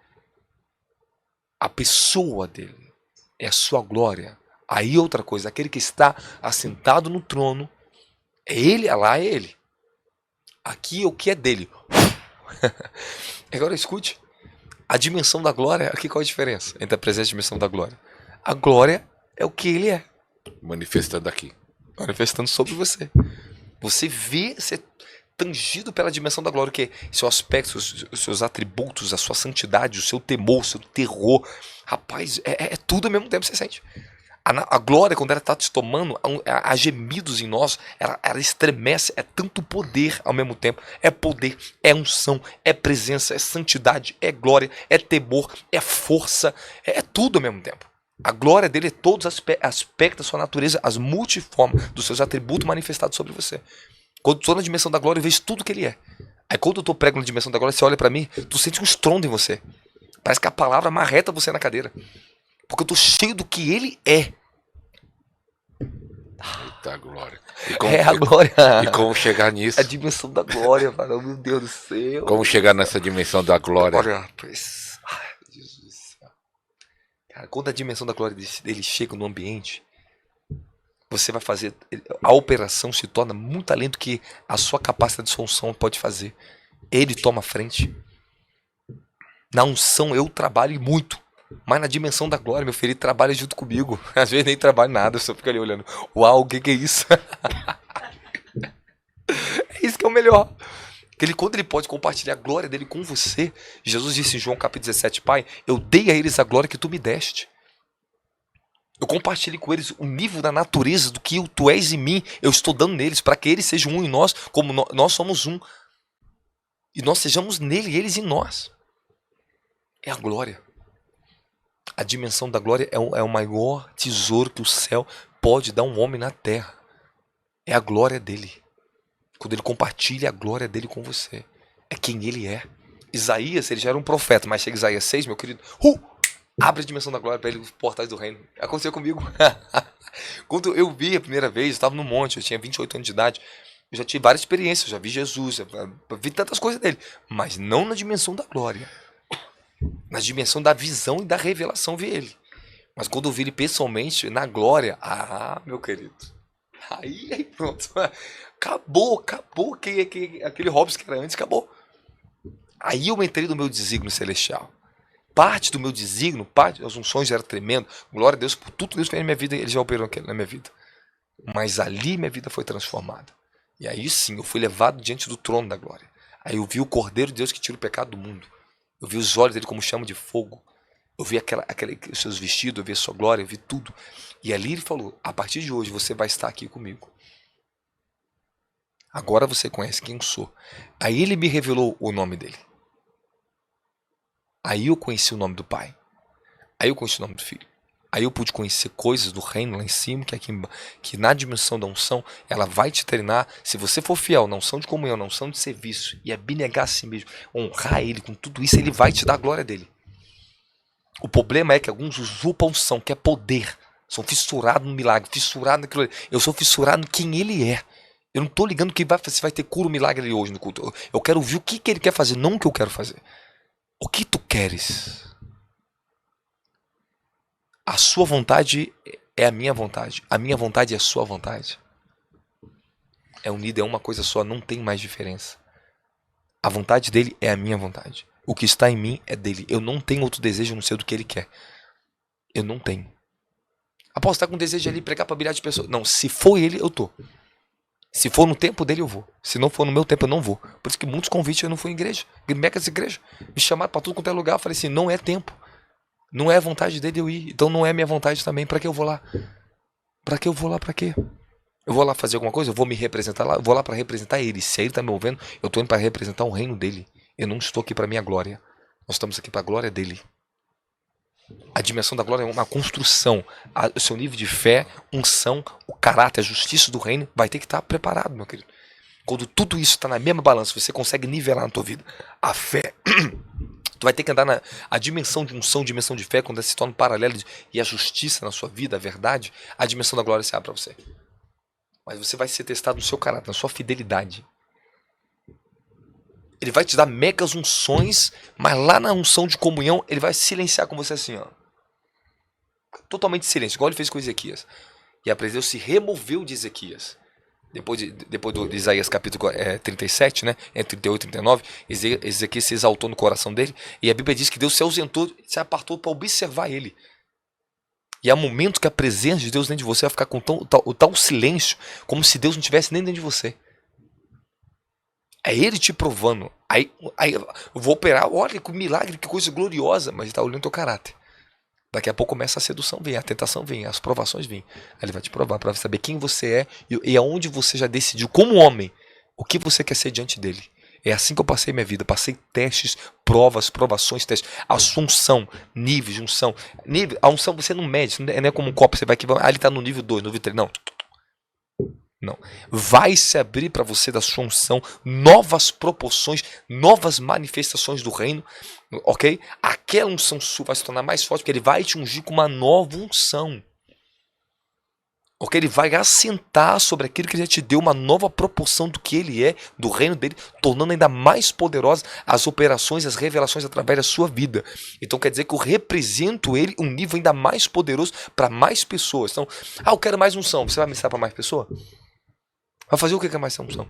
A pessoa dele é a sua glória. Aí outra coisa, aquele que está assentado no trono, é ele, lá é ele. Aqui é o que é dele. Agora escute, a dimensão da glória, aqui qual a diferença entre a presença e a dimensão da glória? A glória é o que ele é. Manifestando aqui. Manifestando sobre você. Você vê, você tangido pela dimensão da glória, que é seu aspecto, os seus atributos, a sua santidade, o seu temor, o seu terror. Rapaz, é tudo ao mesmo tempo que você sente. A glória, quando ela está te tomando, há gemidos em nós, ela estremece, é tanto poder ao mesmo tempo. É poder, é unção, é presença, é santidade, é glória, é temor, é força, é tudo ao mesmo tempo. A glória dele é todos os aspectos da sua natureza, as multiformas dos seus atributos manifestados sobre você. Quando eu estou na dimensão da glória, eu vejo tudo que ele é. Aí quando eu estou prego na dimensão da glória, você olha para mim, tu sente um estrondo em você. Parece que a palavra marreta você na cadeira. Porque eu estou cheio do que ele é. Eita glória. É a glória. E como chegar nisso? A dimensão da glória, mano. Meu Deus do céu. Como chegar nessa dimensão da glória? Olha, pois. Ai, Jesus do céu. Cara, quando a dimensão da glória dele chega no ambiente, você vai fazer. A operação se torna muito além do que a sua capacidade de solução pode fazer. Ele toma a frente. Na unção eu trabalho muito. Mas na dimensão da glória, meu filho, ele trabalha junto comigo. Às vezes nem trabalho nada, eu só fico ali olhando. Uau, o que é isso? É isso que é o melhor. Quando ele pode compartilhar a glória dele com você. Jesus disse em João capítulo 17, Pai, eu dei a eles a glória que tu me deste. Eu compartilhei com eles o nível da natureza do que tu és em mim. Eu estou dando neles, para que eles sejam um em nós, como nós somos um. E nós sejamos nele e eles em nós. É a glória. A dimensão da glória é o maior tesouro que o céu pode dar a um homem na terra. É a glória dele. Quando ele compartilha a glória dele com você. É quem ele é. Isaías, ele já era um profeta, mas chega Isaías 6, meu querido. Abre a dimensão da glória para ele, os portais do reino. Aconteceu comigo. Quando eu vi a primeira vez, eu estava no monte, eu tinha 28 anos de idade. Eu já tive várias experiências, eu já vi Jesus, já vi tantas coisas dele. Mas não na dimensão da glória. Na dimensão da visão e da revelação vi ele. Mas quando eu vi ele pessoalmente, na glória, meu querido. Aí pronto. Acabou aquele Hobbes que era antes, acabou. Aí eu entrei no meu desígnio celestial. Parte do meu desígnio, parte das unções era tremendo. Glória a Deus por tudo que Deus fez na minha vida, ele já operou na minha vida. Mas ali minha vida foi transformada. E aí sim, eu fui levado diante do trono da glória. Aí eu vi o Cordeiro de Deus que tira o pecado do mundo. Eu vi os olhos dele como chama de fogo. Eu vi os seus vestidos, eu vi a sua glória, eu vi tudo. E ali ele falou, a partir de hoje você vai estar aqui comigo. Agora você conhece quem eu sou. Aí ele me revelou o nome dele. Aí eu conheci o nome do Pai. Aí eu conheci o nome do Filho. Aí eu pude conhecer coisas do reino lá em cima, que na dimensão da unção, ela vai te treinar. Se você for fiel na unção de comunhão, na unção de serviço, e abnegar a si mesmo, honrar ele com tudo isso, ele vai te dar a glória dele. O problema é que alguns usurpam a unção, que é poder. São fissurados no milagre, fissurados naquilo ali. Eu sou fissurado em quem ele é. Eu não estou ligando que se vai ter cura ou milagre ali hoje no culto. Eu quero ouvir o que ele quer fazer, não o que eu quero fazer. O que tu queres? A sua vontade é a minha vontade é a sua vontade. É unido, é uma coisa só, não tem mais diferença. A vontade dele é a minha vontade. O que está em mim é dele. Eu não tenho outro desejo, não sei do que ele quer. Eu não tenho. Após estar com desejo de ali pregar para milhares de pessoas. Não, se for ele, eu tô. Se for no tempo dele, eu vou. Se não for no meu tempo, eu não vou. Por isso que muitos convites eu não fui em igreja. Megas igreja. Me chamaram para tudo quanto é lugar. Eu falei assim, não é tempo. Não é a vontade dele eu ir. Então não é minha vontade também. Para que eu vou lá? Para que eu vou lá? Para quê? Eu vou lá fazer alguma coisa? Eu vou me representar lá? Eu vou lá para representar ele. Se ele está me ouvindo, eu estou indo para representar o reino dele. Eu não estou aqui para minha glória. Nós estamos aqui para a glória dele. A dimensão da glória é uma construção. O seu nível de fé, unção, o caráter, a justiça do reino vai ter que estar preparado, meu querido. Quando tudo isso está na mesma balança, você consegue nivelar na tua vida. A fé... Tu vai ter que andar na dimensão de unção, dimensão de fé, quando ela se torna paralelo e a justiça na sua vida, a verdade, a dimensão da glória se abre para você. Mas você vai ser testado no seu caráter, na sua fidelidade. Ele vai te dar megas unções, mas lá na unção de comunhão, ele vai silenciar com você assim, ó. Totalmente silêncio, igual ele fez com Ezequias. E a presença se removeu de Ezequias. Depois de Isaías capítulo 37, né, entre 38 e 39, Ezequias se exaltou no coração dele, e a Bíblia diz que Deus se ausentou, se apartou para observar ele. E há momentos que a presença de Deus dentro de você vai ficar com tal silêncio, como se Deus não estivesse nem dentro de você. É ele te provando. Aí eu vou operar, olha que milagre, que coisa gloriosa, mas ele tá olhando teu caráter. Daqui a pouco começa a sedução, vem, a tentação vem, as provações vêm. Aí ele vai te provar para saber quem você é e aonde você já decidiu, como homem, o que você quer ser diante dele. É assim que eu passei minha vida. Passei testes, provas, provações, testes. Assunção, níveis de unção. A unção você não mede, não é como um copo, você vai que ele está no nível 2, no nível 3. Não. Não. Vai se abrir para você da sua unção novas proporções, novas manifestações do reino, ok? Aquela unção sua vai se tornar mais forte, porque ele vai te ungir com uma nova unção. Ok? Ele vai assentar sobre aquilo que ele já te deu, uma nova proporção do que ele é, do reino dele, tornando ainda mais poderosas as operações, as revelações através da sua vida. Então quer dizer que eu represento ele um nível ainda mais poderoso para mais pessoas. Então, eu quero mais unção. Você vai ministrar para mais pessoas? Vai fazer o que é mais unção?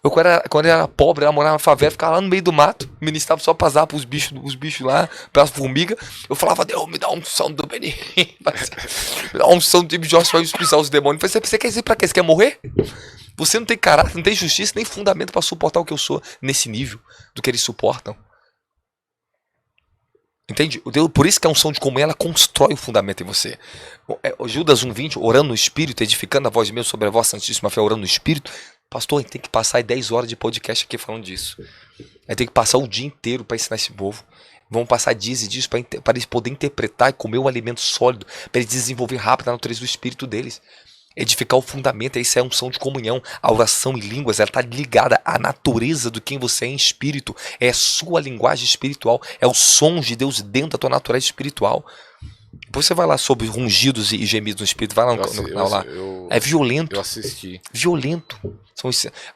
Eu, quando eu era pobre, eu morava na favela, ficava lá no meio do mato, ministrava só pra zar pros bichos lá, pras formigas. Eu falava, Deus, me dá unção do Benin. Me dá unção do tipo de Jorge pra expulsar os demônios. Eu falei, você quer dizer pra quê? Você quer morrer? Você não tem caráter, não tem justiça, nem fundamento pra suportar o que eu sou nesse nível do que eles suportam. Entende? Por isso que a unção de comunhão, ela constrói o fundamento em você. Judas 1:20, orando no Espírito, edificando a voz mesmo sobre a vossa santíssima fé, orando no Espírito. Pastor, a gente tem que passar 10 horas de podcast aqui falando disso. A gente tem que passar o dia inteiro para ensinar esse povo. Vamos passar dias e dias para eles poderem interpretar e comer um alimento sólido, para eles desenvolver rápido a natureza do espírito deles. Edificar o fundamento, isso é a unção de comunhão. A oração em línguas, ela está ligada à natureza do quem você é em espírito. É a sua linguagem espiritual, é o som de Deus dentro da tua natureza espiritual. Depois você vai lá sobre ungidos e gemidos no espírito, vai lá no canal lá. É violento. Eu assisti. Violento.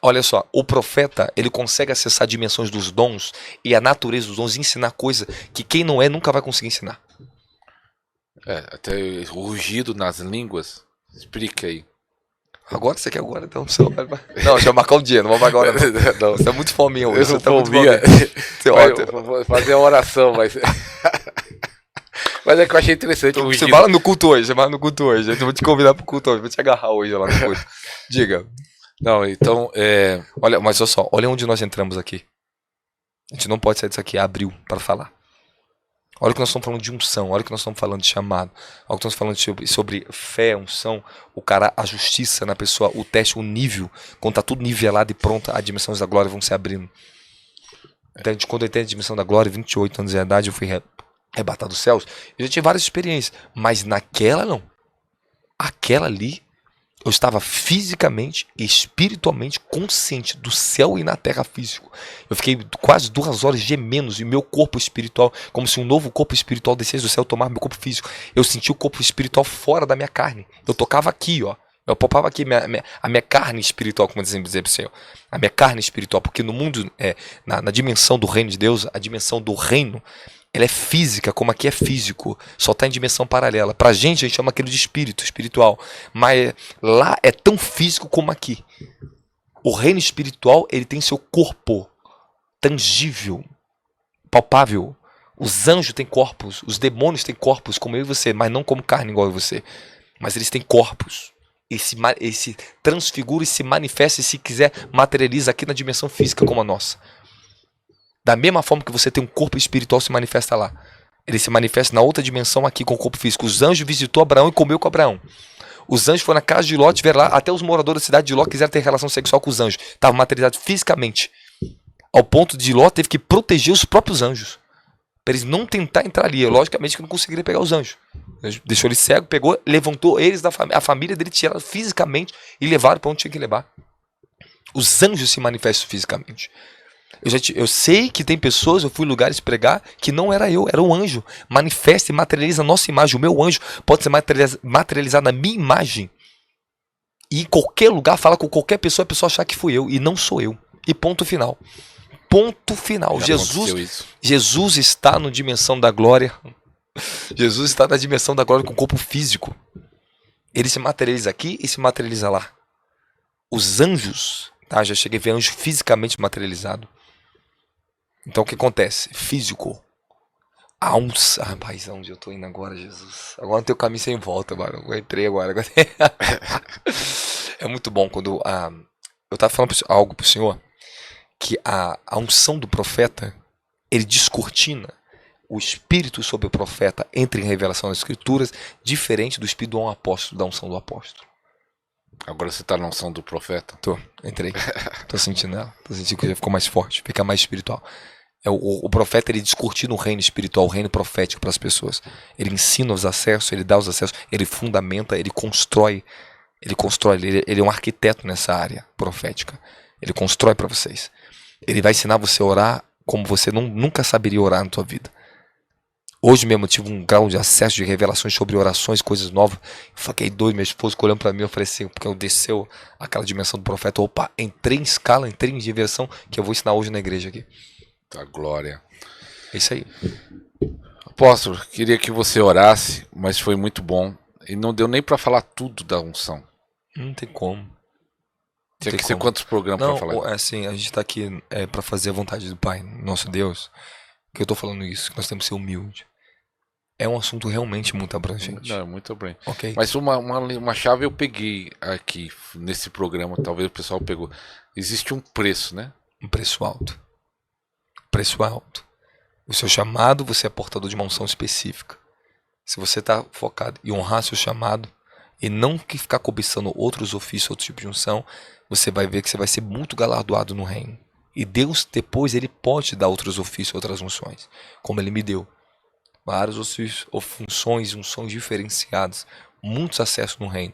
Olha só, o profeta, ele consegue acessar dimensões dos dons e a natureza dos dons e ensinar coisa que quem não é nunca vai conseguir ensinar. Até o rugido nas línguas. Explica aí. Agora você quer agora? Então, não, deixa eu marcar um dia, não vamos agora. Não. Você é muito fominha hoje. Você tá muito fominha. Vou fazer a oração, mas... Mas é que eu achei interessante. Você vai lá no culto hoje, Eu vou te convidar pro culto hoje, vou te agarrar hoje lá no culto. Diga. Não, então, Olha, mas olha só, olha onde nós entramos aqui. A gente não pode sair disso aqui, abriu para falar. Olha o que nós estamos falando de unção, olha o que nós estamos falando de chamado. Olha o que nós estamos falando sobre fé, unção, a justiça na pessoa, o teste, o nível. Quando está tudo nivelado e pronto, as dimensões da glória vão se abrindo. Então, quando eu entrei na dimensão da glória, 28 anos de idade, eu fui arrebatado dos céus. Eu já tive várias experiências, mas naquela não. Aquela ali, eu estava fisicamente e espiritualmente consciente do céu e na terra físico. Eu fiquei quase 2 horas gemendo e meu corpo espiritual, como se um novo corpo espiritual descesse do céu e tomasse meu corpo físico. Eu senti o corpo espiritual fora da minha carne. Eu tocava aqui, ó. Eu palpava aqui a minha carne espiritual, como dizer para o Senhor. A minha carne espiritual, porque no mundo, na dimensão do reino de Deus, a dimensão do reino, ela é física, como aqui é físico. Só está em dimensão paralela. Pra gente, a gente chama aquilo de espírito, espiritual. Mas lá é tão físico como aqui. O reino espiritual, ele tem seu corpo tangível, palpável. Os anjos têm corpos, os demônios têm corpos, como eu e você, mas não como carne igual eu e você. Mas eles têm corpos. Ele se transfigura e se manifesta e, se quiser, materializa aqui na dimensão física como a nossa. Da mesma forma que você tem um corpo espiritual, se manifesta lá. Ele se manifesta na outra dimensão aqui com o corpo físico. Os anjos visitou Abraão e comeu com Abraão. Os anjos foram na casa de Ló, tiveram lá, até os moradores da cidade de Ló quiseram ter relação sexual com os anjos. Estavam materializados fisicamente. Ao ponto de Ló teve que proteger os próprios anjos. Para eles não tentar entrar ali. Logicamente que não conseguiria pegar os anjos. Deixou ele cego, pegou, levantou eles, a família dele, tiraram fisicamente e levaram para onde tinha que levar. Os anjos se manifestam fisicamente. Eu sei que tem pessoas, eu fui em lugares pregar, que não era eu, era um anjo. Manifesta e materializa a nossa imagem. O meu anjo pode ser materializado na minha imagem. E em qualquer lugar, falar com qualquer pessoa, a pessoa achar que fui eu. E não sou eu. E ponto final. Ponto final. Jesus está na dimensão da glória. Jesus está na dimensão da glória com o corpo físico. Ele se materializa aqui e se materializa lá. Os anjos, tá? Já cheguei a ver anjo fisicamente materializado. Então o que acontece? Físico. Rapaz, onde eu tô indo agora, Jesus? Agora não tem o caminho sem volta, mano. Eu entrei agora. É muito bom quando eu tava falando algo pro Senhor. que a unção do profeta, ele descortina o espírito sobre o profeta, entra em revelação das escrituras, diferente do espírito do apóstolo, da unção do apóstolo. Agora você está na unção do profeta? Entrei. Tô sentindo ela. Tô sentindo que já ficou mais forte, fica mais espiritual. O profeta, ele descortina o reino espiritual, o reino profético para as pessoas. Ele ensina os acessos, ele dá os acessos, ele fundamenta, ele constrói. Ele é um arquiteto nessa área profética. Ele constrói para vocês. Ele vai ensinar você a orar como você nunca saberia orar na sua vida. Hoje mesmo eu tive um grau de acesso de revelações sobre orações, coisas novas. Eu fiquei doido, minha esposa olhando para mim, eu falei assim, porque eu desceu aquela dimensão do profeta. Opa, entrei em escala, entrei em diversão, que eu vou ensinar hoje na igreja aqui. Tá, glória. É isso aí. Apóstolo, queria que você orasse, mas foi muito bom. E não deu nem para falar tudo da unção. Não tem como. Tinha que ser quantos programas para falar? Não, assim, a gente está aqui para fazer a vontade do Pai, nosso Deus. Que eu tô falando isso, que nós temos que ser humilde. É um assunto realmente muito abrangente. Não, é muito abrangente. Okay. Mas uma chave eu peguei aqui nesse programa, talvez o pessoal pegou. Existe um preço, né? Um preço alto. Preço alto. O seu chamado, você é portador de uma unção específica. Se você está focado em honrar seu chamado e não ficar cobiçando outros ofícios, outro tipo de unção, você vai ver que você vai ser muito galardoado no reino. E Deus depois ele pode te dar outros ofícios, outras unções, como ele me deu. Vários ofícios, funções, unções diferenciadas, muitos acessos no reino.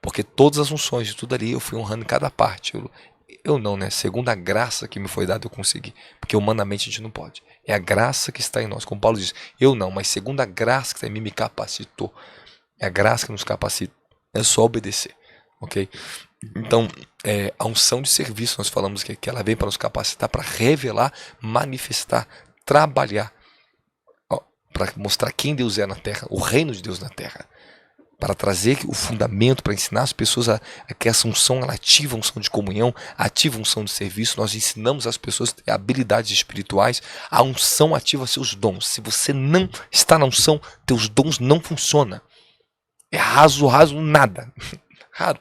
Porque todas as unções de tudo ali eu fui honrando em cada parte. Eu não, né? Segundo a graça que me foi dada eu consegui. Porque humanamente a gente não pode. É a graça que está em nós. Como Paulo diz, eu não, mas segundo a graça que está em mim me capacitou. É a graça que nos capacita. É só obedecer. Ok? Então, a unção de serviço, nós falamos que ela vem para nos capacitar, para revelar, manifestar, trabalhar, para mostrar quem Deus é na terra, o reino de Deus na terra, para trazer o fundamento, para ensinar as pessoas a que essa unção ela ativa a unção de comunhão, ativa a unção de serviço. Nós ensinamos as pessoas a ter habilidades espirituais, a unção ativa seus dons. Se você não está na unção, teus dons não funcionam. É raso, nada. Raro.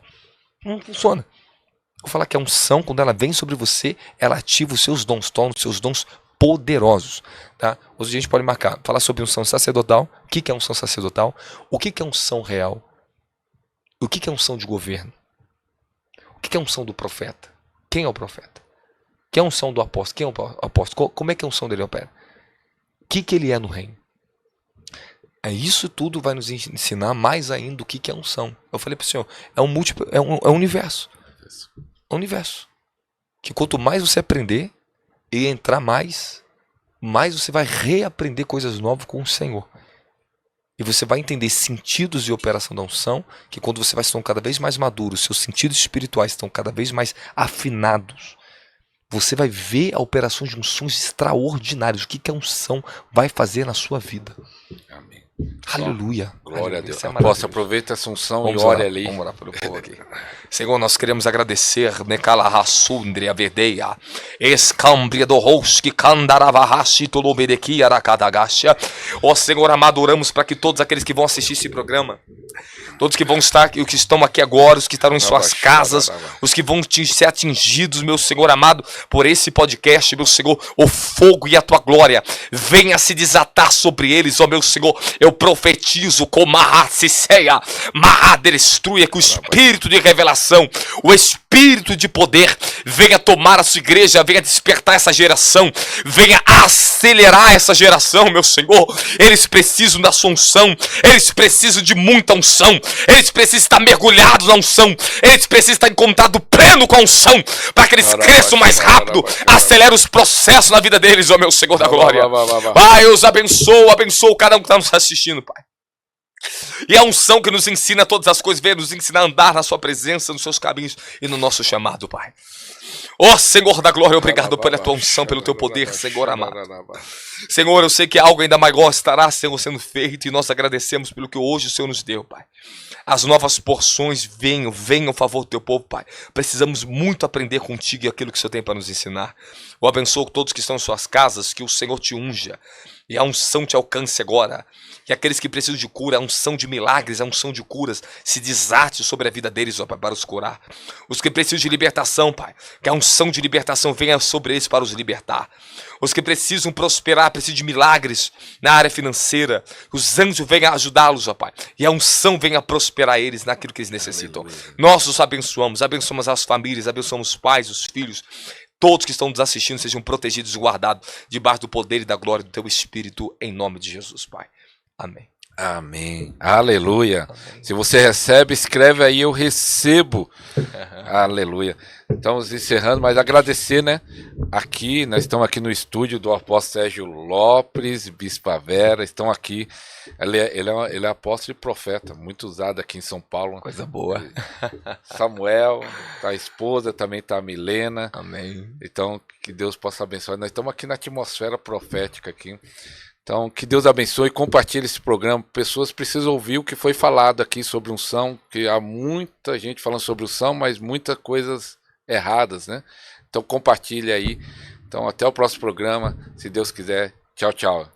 Não funciona. Vou falar que a unção, quando ela vem sobre você, ela ativa os seus dons, torna os seus dons poderosos. Tá? Hoje a gente pode falar sobre unção sacerdotal. O que é unção sacerdotal? O que é unção real? O que é unção de governo? O que é unção do profeta? Quem é o profeta? Quem é a unção do apóstolo? Quem é o apóstolo? Como é que a unção dele opera? O que ele é no reino? Isso tudo vai nos ensinar mais ainda o que é unção. Eu falei para o senhor, é um universo. É um universo. Que quanto mais você aprender e entrar mais você vai reaprender coisas novas com o Senhor. E você vai entender sentidos de operação da unção, que quando você vai se tornar cada vez mais maduro, seus sentidos espirituais estão cada vez mais afinados. Você vai ver a operação de unções extraordinárias. O que a unção vai fazer na sua vida. Amém. Aleluia. Glória a Deus. Apóstolo, aproveita essa unção e ore ali. Vamos orar pelo povo aqui. Senhor, nós queremos agradecer, Necala Rassundria Verdeia, Escambria do Roski, Candaravahashi, Tolobedequi, Aracadagasha. Ó Senhor amado, oramos para que todos aqueles que vão assistir esse programa, todos que vão estar, os que estão aqui agora, os que estarão em suas casas, os que vão ser atingidos, meu Senhor amado, por esse podcast, meu Senhor, o fogo e a tua glória venha se desatar sobre eles, ó meu Senhor. Eu profetizo com Mahaciceia, Mahaderestruia, que o espírito de revelação, o espírito de poder venha tomar a sua igreja, venha despertar essa geração, venha acelerar essa geração, meu Senhor. Eles precisam da sua unção, eles precisam de muita unção, eles precisam estar mergulhados na unção, eles precisam estar em contato pleno com a unção, para que eles cresçam mais rápido, acelera os processos na vida deles, ó meu Senhor da glória. Pai, eu os abençoo cada um que está nos assistindo, Pai. E a unção que nos ensina todas as coisas, vem nos ensinar a andar na sua presença, nos seus caminhos e no nosso chamado, Pai. Ó Senhor da glória, obrigado pela tua unção, pelo teu poder, Senhor amado. Senhor, eu sei que algo ainda maior estará, Senhor, sendo feito, e nós agradecemos pelo que hoje o Senhor nos deu, Pai. As novas porções venham a favor do teu povo, Pai. Precisamos muito aprender contigo e aquilo que o Senhor tem para nos ensinar. Eu abençoo todos que estão em suas casas, que o Senhor te unja e a unção te alcance agora. Que aqueles que precisam de cura, a unção de milagres, a unção de curas se desate sobre a vida deles, ó Pai, para os curar. Os que precisam de libertação, Pai, que a unção de libertação venha sobre eles para os libertar. Os que precisam prosperar, precisam de milagres na área financeira, os anjos venham ajudá-los, ó Pai, e a unção venha prosperar eles naquilo que eles necessitam. Aleluia. Nós os abençoamos as famílias, abençoamos os pais, os filhos. Todos que estão nos assistindo sejam protegidos e guardados debaixo do poder e da glória do Teu Espírito, em nome de Jesus, Pai. Amém. Amém. Aleluia. Amém. Se você recebe, escreve aí, eu recebo. Aleluia. Estamos encerrando, mas agradecer, né? Aqui, nós estamos aqui no estúdio do apóstolo Sérgio Lopes, Bispa Vera, estão aqui. Ele é apóstolo e profeta, muito usado aqui em São Paulo. Coisa boa. Samuel, tá a esposa, também tá a Milena. Amém. Então, que Deus possa abençoar. Nós estamos aqui na atmosfera profética aqui. Então, que Deus abençoe e compartilhe esse programa. Pessoas precisam ouvir o que foi falado aqui sobre unção, que há muita gente falando sobre unção, mas muitas coisas erradas, né? Então, compartilhe aí. Então, até o próximo programa, se Deus quiser. Tchau, tchau.